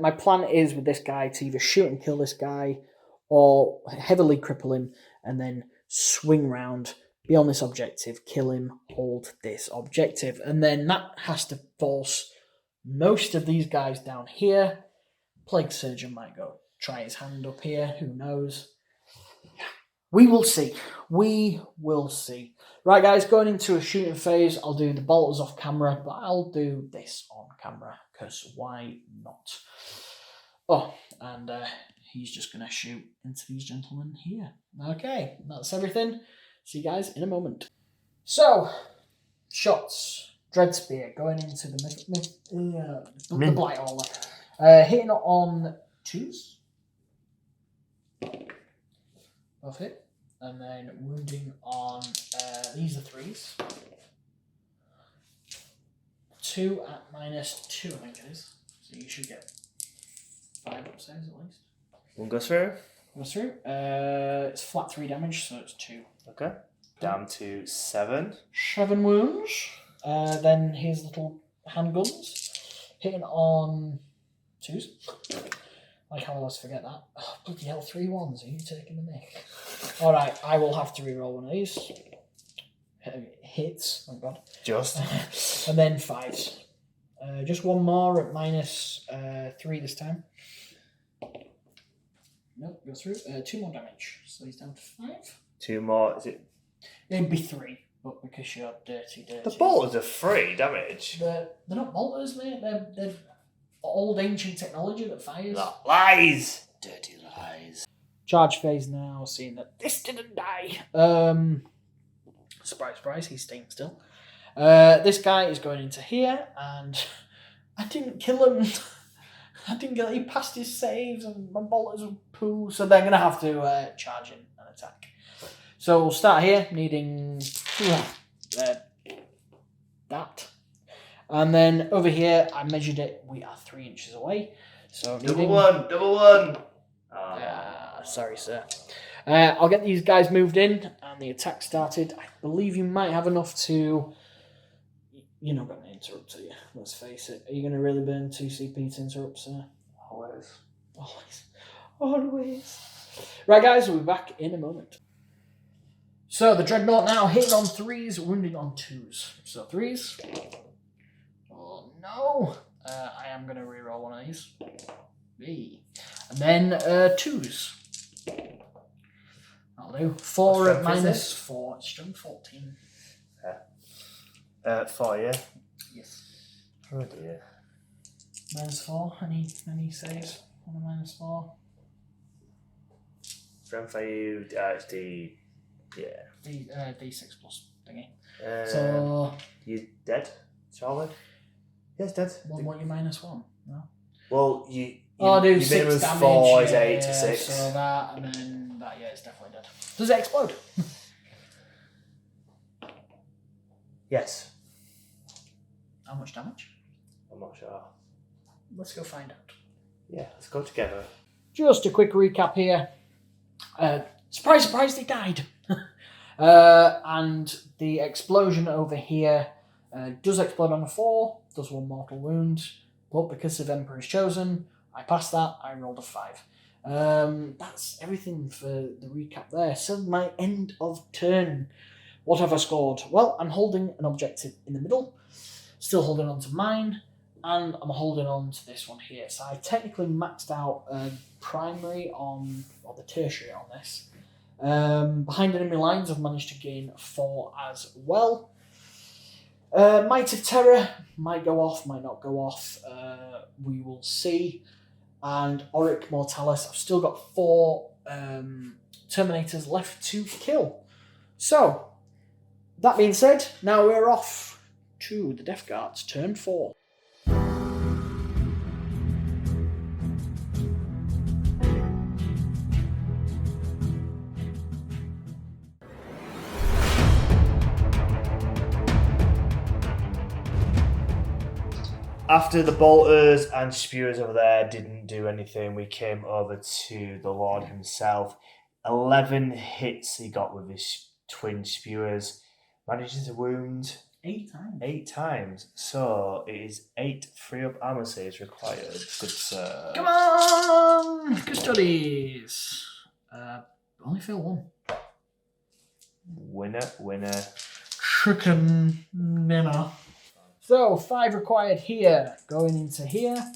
A: my plan is with this guy to either shoot and kill this guy or heavily cripple him and then swing round, be on this objective, kill him, hold this objective. And then that has to force most of these guys down here. Plague Surgeon might go try his hand up here, who knows. We will see. We will see. Right, guys, going into a shooting phase, I'll do the bolters off camera, but I'll do this on camera, because why not? Oh, and he's just going to shoot into these gentlemen here. Okay, that's everything. See you guys in a moment. So, shots. Dread Spear going into the Blight Hauler. Hitting on 2s. Both hit. And then wounding on, these are 3s. 2 at -2, I think it is. So you should get 5 upstairs at least.
B: One goes through.
A: Goes through. It's flat 3 damage, so it's 2.
B: Okay. Down to 7.
A: 7 wounds. Then his little handguns. Hitting on 2s. Like how I always forget that. Oh, bloody hell, 3 1s. Are you taking the mic? Alright, I will have to reroll one of these. Hits, oh god.
B: Just.
A: And then 5s. Just one more at -3 this time. Nope, go through. 2 more damage. So he's down to 5.
B: 2 more. Is it?
A: It'd be 3, but because you're dirty.
B: The bolters are 3 damage.
A: They're not bolters, mate. They're old ancient technology that fires.
B: Not lies. Dirty lies.
A: Charge phase now, seeing that this didn't die. Surprise, surprise, he's staying still. This guy is going into here, and I didn't kill him. I didn't get. He passed his saves, and my bolters are poo. So they're gonna have to charge in and attack. So we'll start here, needing that. And then over here, I measured it. We are 3 inches away. So
B: double one.
A: sorry, sir. I'll get these guys moved in and the attack started. I believe you might have enough to... You're not going to interrupt, are you? Let's face it. Are you going to really burn 2 CP to interrupt, sir?
B: Always.
A: Always. Always. Right, guys, we'll be back in a moment. So, the Dreadnought now hitting on 3s, wounding on 2s. So, 3s. Oh, no. I am going to reroll one of these. B. And then 2s. That'll do. 4 at minus 4. Strength 14.
B: Yeah. 4, yeah?
A: Yes.
B: Oh dear.
A: Minus 4. Any saves on a minus 4?
B: Strength for you, it's D. Yeah.
A: D6 plus thingy.
B: So. You dead, Charlie? Yes, dead.
A: What you minus 1? No?
B: Well, you
A: do
B: your
A: 6
B: minimum
A: damage.
B: 4 is 8 to 6.
A: So that, and then that, yeah, it's definitely dead. Does it explode?
B: Yes.
A: How much damage?
B: I'm not sure.
A: Let's go find out.
B: Yeah, let's go together.
A: Just a quick recap here. Surprise, surprise, they died. And the explosion over here does explode on a 4, does 1 mortal wound, but because of Emperor's Chosen, I passed that, I rolled a 5. That's everything for the recap there. So my end of turn. What have I scored? Well, I'm holding an objective in the middle, still holding on to mine, and I'm holding on to this one here. So I've technically maxed out primary on, or the tertiary on this. Behind enemy lines, I've managed to gain 4 as well. Might of Terror might go off, might not go off. We will see. And Auric Mortalis, I've still got 4 Terminators left to kill. So, that being said, now we're off to the Death Guards, turn 4.
B: After the bolters and spewers over there didn't do anything, we came over to the Lord himself. 11 hits he got with his twin spewers. Manages to wound
A: 8 times.
B: 8 times. So it is 8 free-up armour saves required. Good sir.
A: Come on! Custodes! Only fail 1.
B: Winner.
A: Chicken dinner. So, 5 required here. Going into here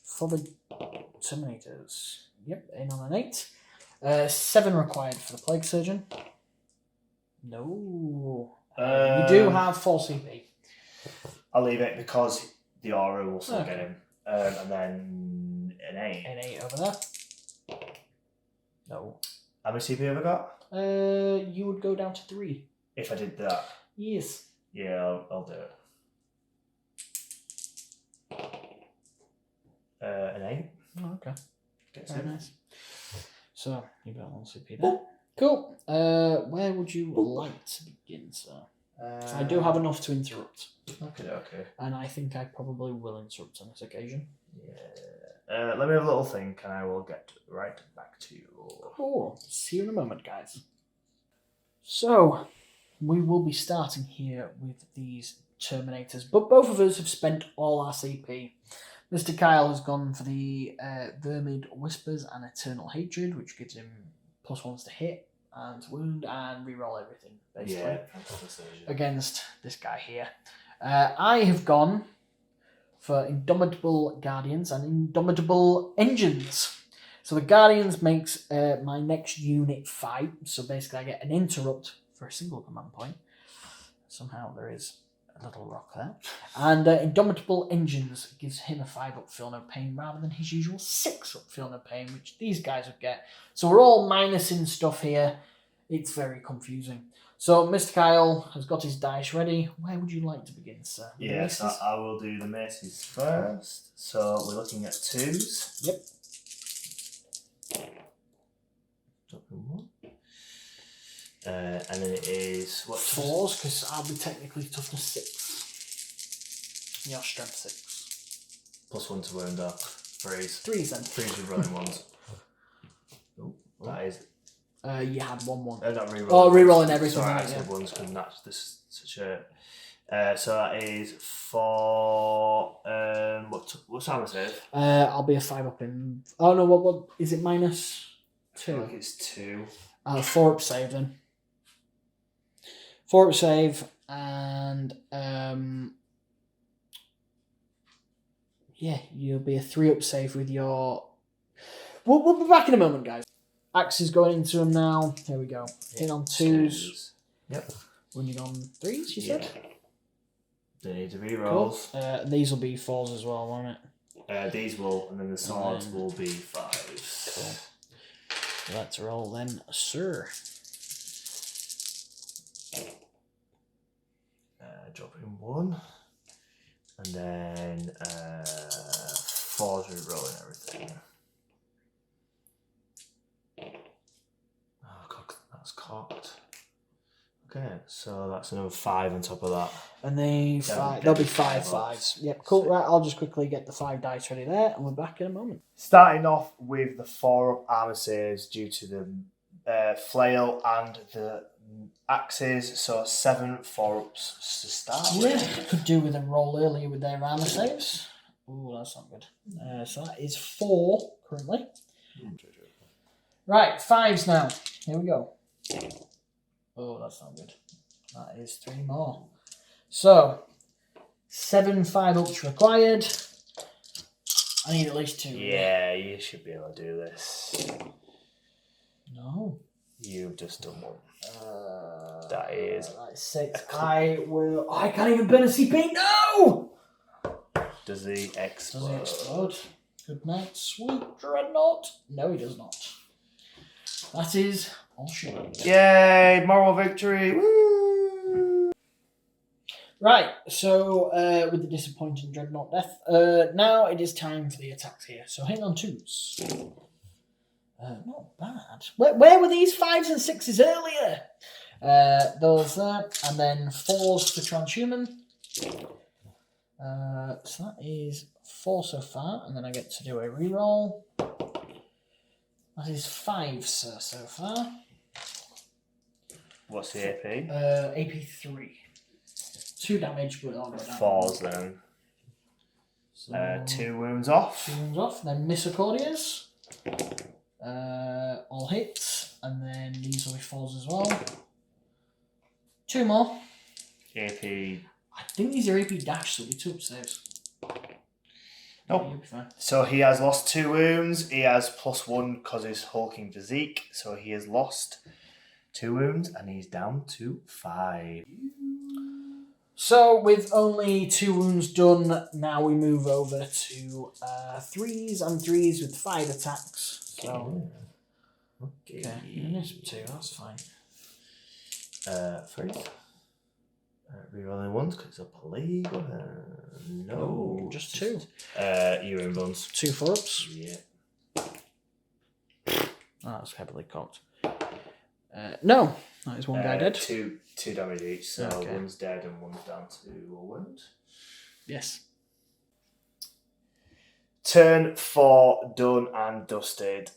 A: for the Terminators. Yep, in on an 8. 7 required for the Plague Surgeon. No. You do have 4 CP.
B: I'll leave it because the aura will still
A: Okay.
B: get him. And then an 8.
A: An 8 over there. No.
B: How many CP have I got?
A: You would go down to 3.
B: If I did that.
A: Yes.
B: Yeah, I'll do it. An 8.
A: Oh, okay.
B: Gets
A: Very
B: in.
A: nice. So, you've got 1 CP there. Cool. Where would you like to begin, sir? I do have enough to interrupt.
B: Okay.
A: And I think I probably will interrupt on this occasion.
B: Yeah. Let me have a little think and I will get right back to you.
A: Cool. See you in a moment, guys. So, we will be starting here with these Terminators, but both of us have spent all our CP. Mr. Kyle has gone for the Vermid Whispers and Eternal Hatred, which gives him +1s to hit and to wound and reroll everything, basically, against this guy here. I have gone for Indomitable Guardians and Indomitable Engines. So the Guardians makes my next unit fight, so basically I get an interrupt for a single command point. Somehow there is a little rock there. And Indomitable Engines gives him a 5-up feel no pain rather than his usual 6-up feel no pain, which these guys would get. So we're all minusing stuff here. It's very confusing. So Mr. Kyle has got his dice ready. Where would you like to begin, sir?
B: Yes, I will do the maces first. So we're looking at 2s.
A: Yep.
B: And then it is what
A: 4s, because I'll be technically toughness 6. Your strength 6.
B: +1 to wound up. 3s.
A: 3s then.
B: 3s with rolling ones. That is.
A: You had 1/1.
B: Not rerolling.
A: Oh, rerolling everything.
B: Sorry,
A: Right,
B: I said
A: yeah.
B: ones because that's this such a. So that is for what's armour save?
A: I'll be a 5 up in. Oh no, what is it? -2.
B: I feel like it's 2.
A: 4 up save then. 4 up save and yeah, you'll be a 3 up save with your. We'll be back in a moment, guys. Axe is going into him now. Here we go. Hit on 2s.
B: Yep.
A: Winning on 3s, you said?
B: They need to reroll.
A: Cool. These will be 4s as well, won't it?
B: These will, and then the swords will be 5s.
A: Cool. Let's roll then, sir.
B: Dropping 1. And then 4s rerolling everything. Oh god, that's cocked. Okay, so that's another 5 on top of that.
A: And there'll be 5 5s. Yep, cool. Right, I'll just quickly get the 5 dice ready there, and we're back in a moment.
B: Starting off with the 4 up armour saves due to the flail and the axes, so 7 4-ups to start with.
A: Yeah, could do with a roll earlier with their armour saves. Ooh, that's not good. So that is 4 currently. Right, 5s now. Here we go. Oh, that's not good. That is 3 more. So, 7 5-ups required. I need at least 2.
B: Yeah, you should be able to do this.
A: No.
B: You've just done one. That is.
A: That's 6. I can't even burn a CP. No!
B: Does he explode?
A: Does he explode? Good night, sweet dreadnought. No, he does not. That is all shit.
B: Yay! Moral victory! Woo!
A: Right, so with the disappointing dreadnought death, now it is time for the attacks here. So hang on 2s. Not bad. Where were these 5s and 6s earlier? Those there, and then 4s for transhuman. So that is 4 so far, and then I get to do a reroll. That is 5, sir, so far.
B: What's the AP?
A: AP 3. 2 damage, but I'll go down.
B: 4s then.
A: So,
B: 2 wounds off.
A: 2 wounds off, then misericordias. All hits, and then these will be 4s as well. 2 more.
B: AP.
A: I think these are AP dash, so it'll be 2 up saves.
B: Nope.
A: You'll be fine.
B: So he has lost 2 wounds. He has +1 because he's hulking physique. So he has lost 2 wounds and he's down to 5.
A: So with only 2 wounds done, now we move over to 3s and 3s with 5 attacks. So okay, minus 2, that's fine.
B: 3. Rerolling 1s because it's a plague. No,
A: just 2.
B: You're in buns.
A: 2 4-ups.
B: Yeah.
A: Oh, that's heavily cocked. No, that is 1 guy dead.
B: 2 damage each, so
A: Okay.
B: 1's dead and 1's down to a wound.
A: Yes.
B: Turn 4 done and dusted.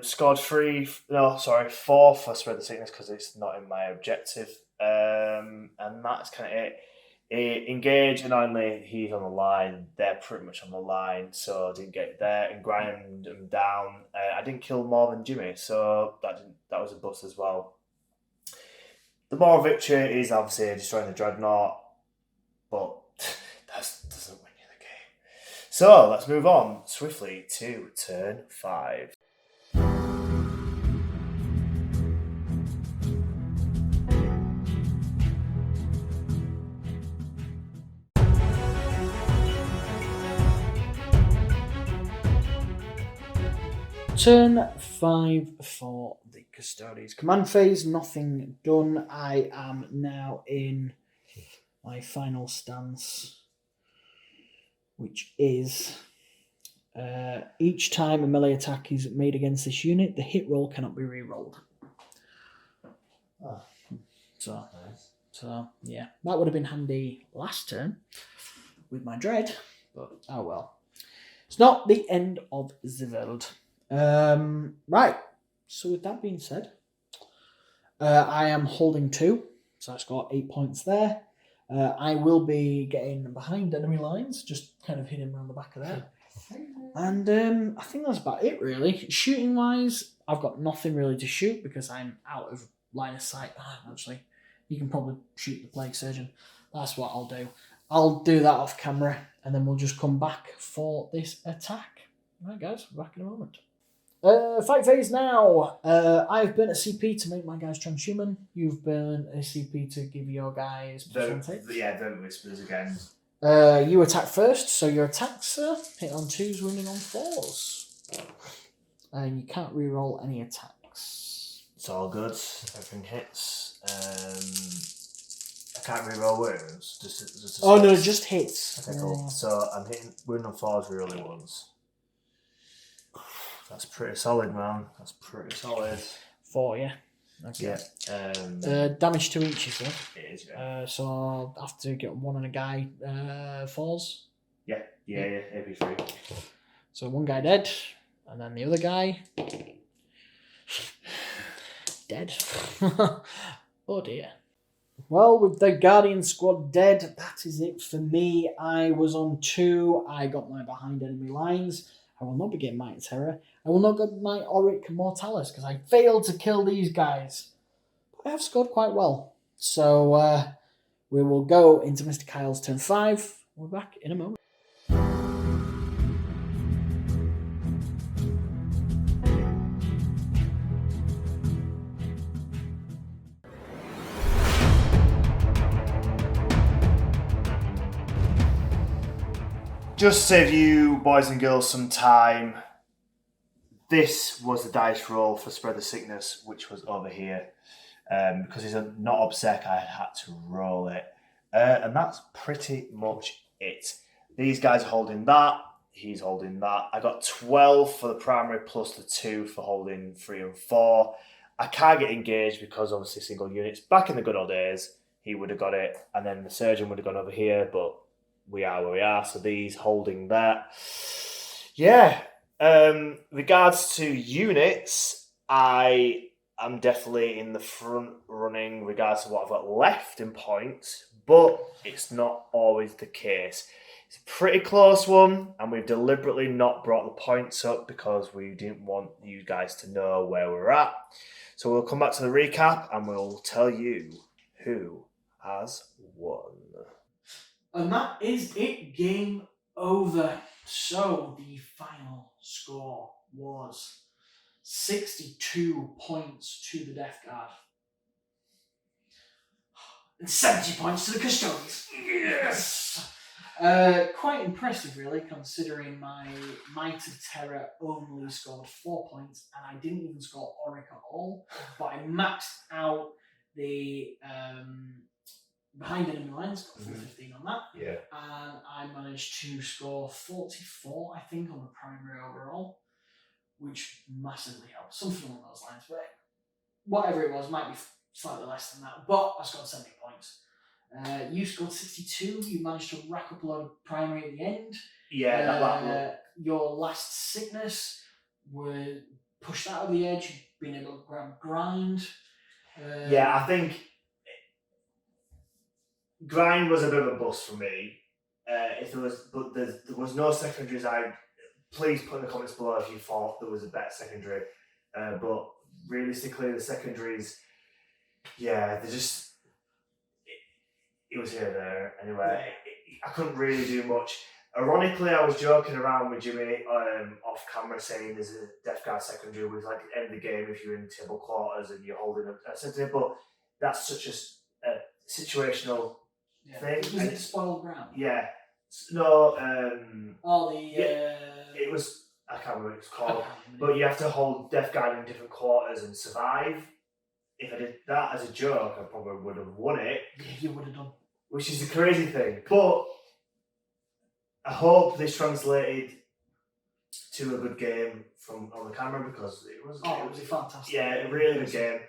B: Scored 4 for spread the sickness because it's not in my objective. And that's kind of it. Engage, annoyingly, he's on the line. They're pretty much on the line, so I didn't get there and grind them down. I didn't kill more than Jimmy, so that was a bust as well. The moral victory is obviously destroying the dreadnought, but that doesn't win you the game. So let's move on swiftly to turn 5.
A: Turn 5 for the Custodes. Command phase, nothing done. I am now in my final stance, which is each time a melee attack is made against this unit, the hit roll cannot be re-rolled. So yeah, that would have been handy last turn with my dread, but oh well. It's not the end of the world. Right, So with that being said, I am holding 2, so I scored 8 points there. I will be getting behind enemy lines, just kind of hitting around the back of there. And I think that's about it, really. Shooting wise, I've got nothing really to shoot because I'm out of line of sight. Actually, you can probably shoot the Plague Surgeon. That's what I'll do. I'll do that off camera, and then we'll just come back for this attack. Right, guys, we're back in a moment. Fight phase now. I've burnt a CP to make my guys transhuman. You've burnt a CP to give your guys percentage.
B: Don't whispers again.
A: You attack first, so your attacks hit on 2s, wounding on 4s. And you can't reroll any attacks.
B: It's all good. Everything hits. I can't reroll wounds.
A: Just hits.
B: Okay, cool. So I'm hitting wound on 4s, rerolling 1s. That's pretty solid, man. That's pretty solid.
A: 4, yeah. Okay.
B: Yeah.
A: Damage to each, you said?
B: It is, yeah.
A: So I'll have to get one on a guy 4s.
B: Yeah, AP3.
A: So one guy dead, and then the other guy dead. Oh dear. Well, with the Guardian squad dead, that is it for me. I was on 2. I got my behind enemy lines. I will not be getting Mighty Terror. I will not get my Auric Mortalis because I failed to kill these guys. But I have scored quite well. So we will go into Mr. Kyle's turn 5. We're back in a moment.
B: Just to save you boys and girls some time, this was the dice roll for Spread the Sickness, which was over here. Because he's not obsec, I had to roll it. And that's pretty much it. These guys are holding that. He's holding that. I got 12 for the primary plus the 2 for holding 3 and 4. I can't get engaged because obviously single units. Back in the good old days, he would have got it. And then the surgeon would have gone over here, but we are where we are, so these holding that. Yeah. Regards to units, I am definitely in the front running regards to what I've got left in points, but it's not always the case. It's a pretty close one, and we've deliberately not brought the points up because we didn't want you guys to know where we're at. So we'll come back to the recap and we'll tell you who has won.
A: And that is it, game over. So the final score was 62 points to the deathguard. And 70 points to the Custodians. Yes! Quite impressive, really, considering my Might of Terror only scored 4 points, and I didn't even score Auric at all, but I maxed out the behind enemy lines, got 415 on that. Yeah. And I managed to score 44, I think, on the primary overall, which massively helped. Something along those lines, but whatever it was, might be slightly less than that. But I scored 70 points. You scored 62. You managed to rack up a lot of primary at the end.
B: Yeah,
A: your last sickness were pushed out of the edge, being able to grab grind.
B: Yeah, I think grind was a bit of a bust for me. There was no secondaries. Please put in the comments below if you thought there was a better secondary. But realistically, the secondaries, yeah, they just it was here and there. Anyway, I couldn't really do much. Ironically, I was joking around with Jimmy off camera saying there's a deathguard secondary with like end of the game if you're in table quarters and you're holding a secondary, but that's such a situational thing.
A: Was it spoiled ground?
B: Yeah. No. It was. I can't remember what it's called. But you have to hold deathguard in different quarters and survive. If I did that as a joke, I probably would have won it.
A: Yeah, you would have done.
B: Which is the crazy thing. But I hope this translated to a good game from on the camera because it was
A: a fantastic.
B: Yeah, a really good game.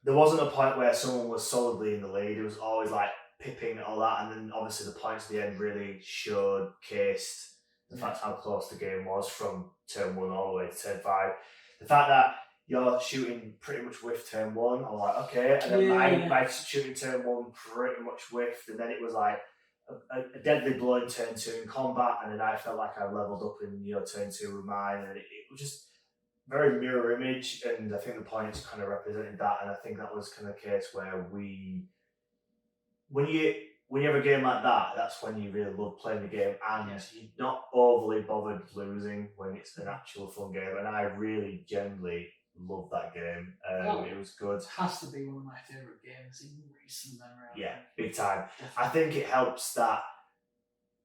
B: There wasn't a point where someone was solidly in the lead. It was always like pipping and all that, and then obviously the points at the end really showcased The fact how close the game was from turn 1 all the way to turn 5. The fact that you're shooting pretty much whiff turn 1, I'm like, okay. And then my shooting turn 1 pretty much whiffed, and then it was like a deadly blow in turn 2 in combat, and then I felt like I leveled up in turn 2 with mine, and it was just very mirror image, and I think the points kind of represented that, and I think that was kind of the case where when you have a game like that, that's when you really love playing the game, and you're not overly bothered losing when it's an actual fun game, and I really genuinely loved that game. It was good.
A: It has to be one of my favourite games in recent memory.
B: Yeah, big time. I think it helps that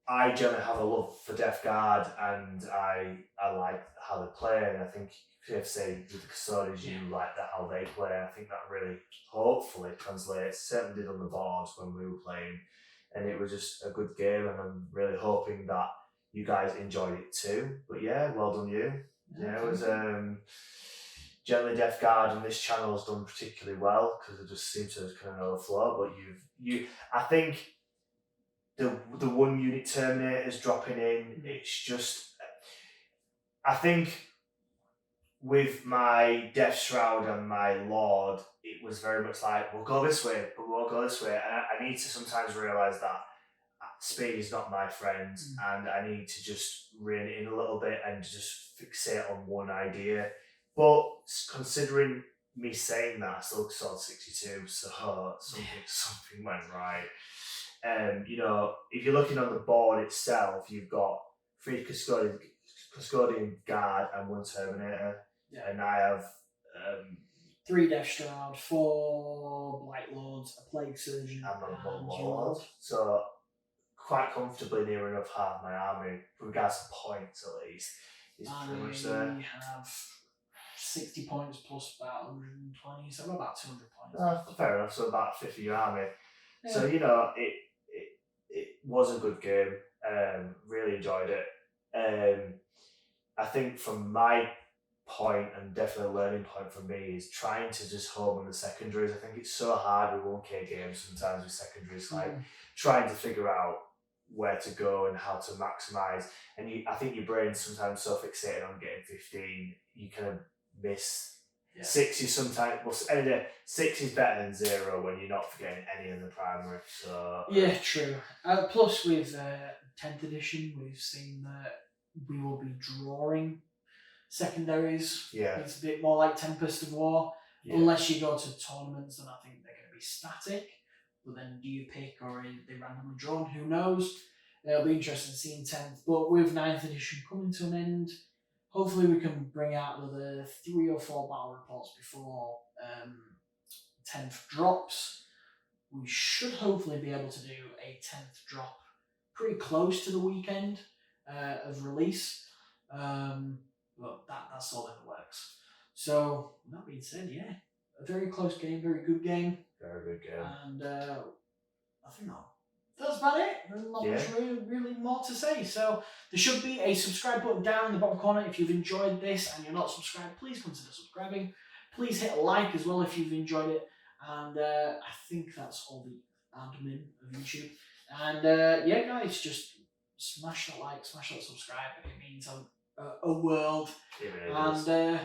B: I generally have a love for deathguard, and I like how they play, and I think if you say with the Custodians you like how they play. I think that really hopefully translates. Certainly did on the boards when we were playing, and it was just a good game, and I'm really hoping that you guys enjoyed it too. But yeah, well done you. Yeah, it was generally deathguard on this channel has done particularly well because it just seems to kind of know the flow. But I think the 1 unit Terminators dropping in, it's just, I think with my Death Shroud and my Lord, it was very much like, we'll go this way, but we'll go this way. And I need to sometimes realise that speed is not my friend, and I need to just rein it in a little bit and just fixate on one idea. But considering me saying that, I still saw 62, so something went right. If you're looking on the board itself, you've got 3 Custodian Guard and 1 Terminator. Yeah. And I have
A: 3 Death Shroud, 4 Blight Lords, a Plague Surgeon,
B: and 1 Lord. So quite comfortably near enough half my army, with regards to points at least. Is pretty much there.
A: I have 60 points plus about 120, so I'm about 200 points.
B: Fair enough, so about 50 your army. Yeah. So, it was a good game. Really enjoyed it. I think from my point, and definitely a learning point for me, is trying to just home on the secondaries. I think it's so hard with 1K games sometimes with secondaries, like trying to figure out where to go and how to maximise. And I think your brain's sometimes so fixated on getting 15, you kind of miss. 6 is sometimes, well, 6 is better than 0 when you're not forgetting any of the primary. So
A: yeah, true. Plus with 10th edition, we've seen that we will be drawing secondaries.
B: Yeah,
A: it's a bit more like Tempest of War. Yeah. Unless you go to tournaments, then I think they're going to be static. But then do you pick, or are they randomly drawn? Who knows? It'll be interesting to see in 10th. But with 9th edition coming to an end, hopefully we can bring out another 3 or 4 battle reports before 10th drops. We should hopefully be able to do a 10th drop pretty close to the weekend of release. But that's all in the works. So, that being said, yeah, a very close game, very good game.
B: Very good game.
A: And I think that's about it. There's not much really more to say. So there should be a subscribe button down in the bottom corner. If you've enjoyed this and you're not subscribed, please consider subscribing. Please hit a like as well if you've enjoyed it. And I think that's all the admin of YouTube. And yeah, guys, just smash that like, smash that subscribe. It means a world. And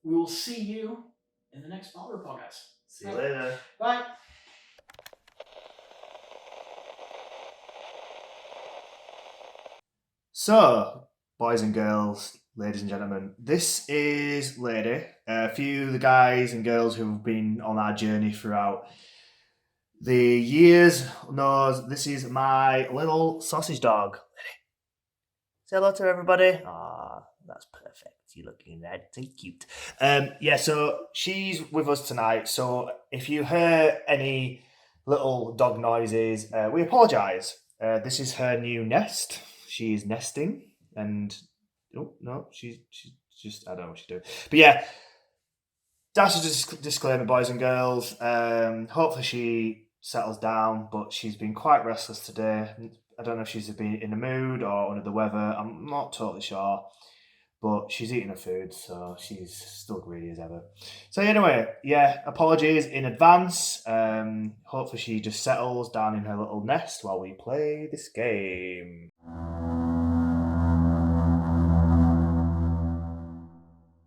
A: we will see you in the next battle report, guys.
B: See you later.
A: Bye.
B: So, boys and girls, ladies and gentlemen, this is Lady. A few of the guys and girls who've been on our journey throughout the years knows this is my little sausage dog. Say hello to everybody. Ah, that's perfect. You're looking red and cute. So she's with us tonight. So if you hear any little dog noises, we apologise. This is her new nest. She's nesting, and oh no, she's just, I don't know what she's doing. But yeah, that's a disclaimer, boys and girls. Hopefully she settles down, but she's been quite restless today. I don't know if she's been in the mood or under the weather. I'm not totally sure, but she's eating her food, so she's still greedy as ever. So anyway, yeah, apologies in advance. Hopefully she just settles down in her little nest while we play this game.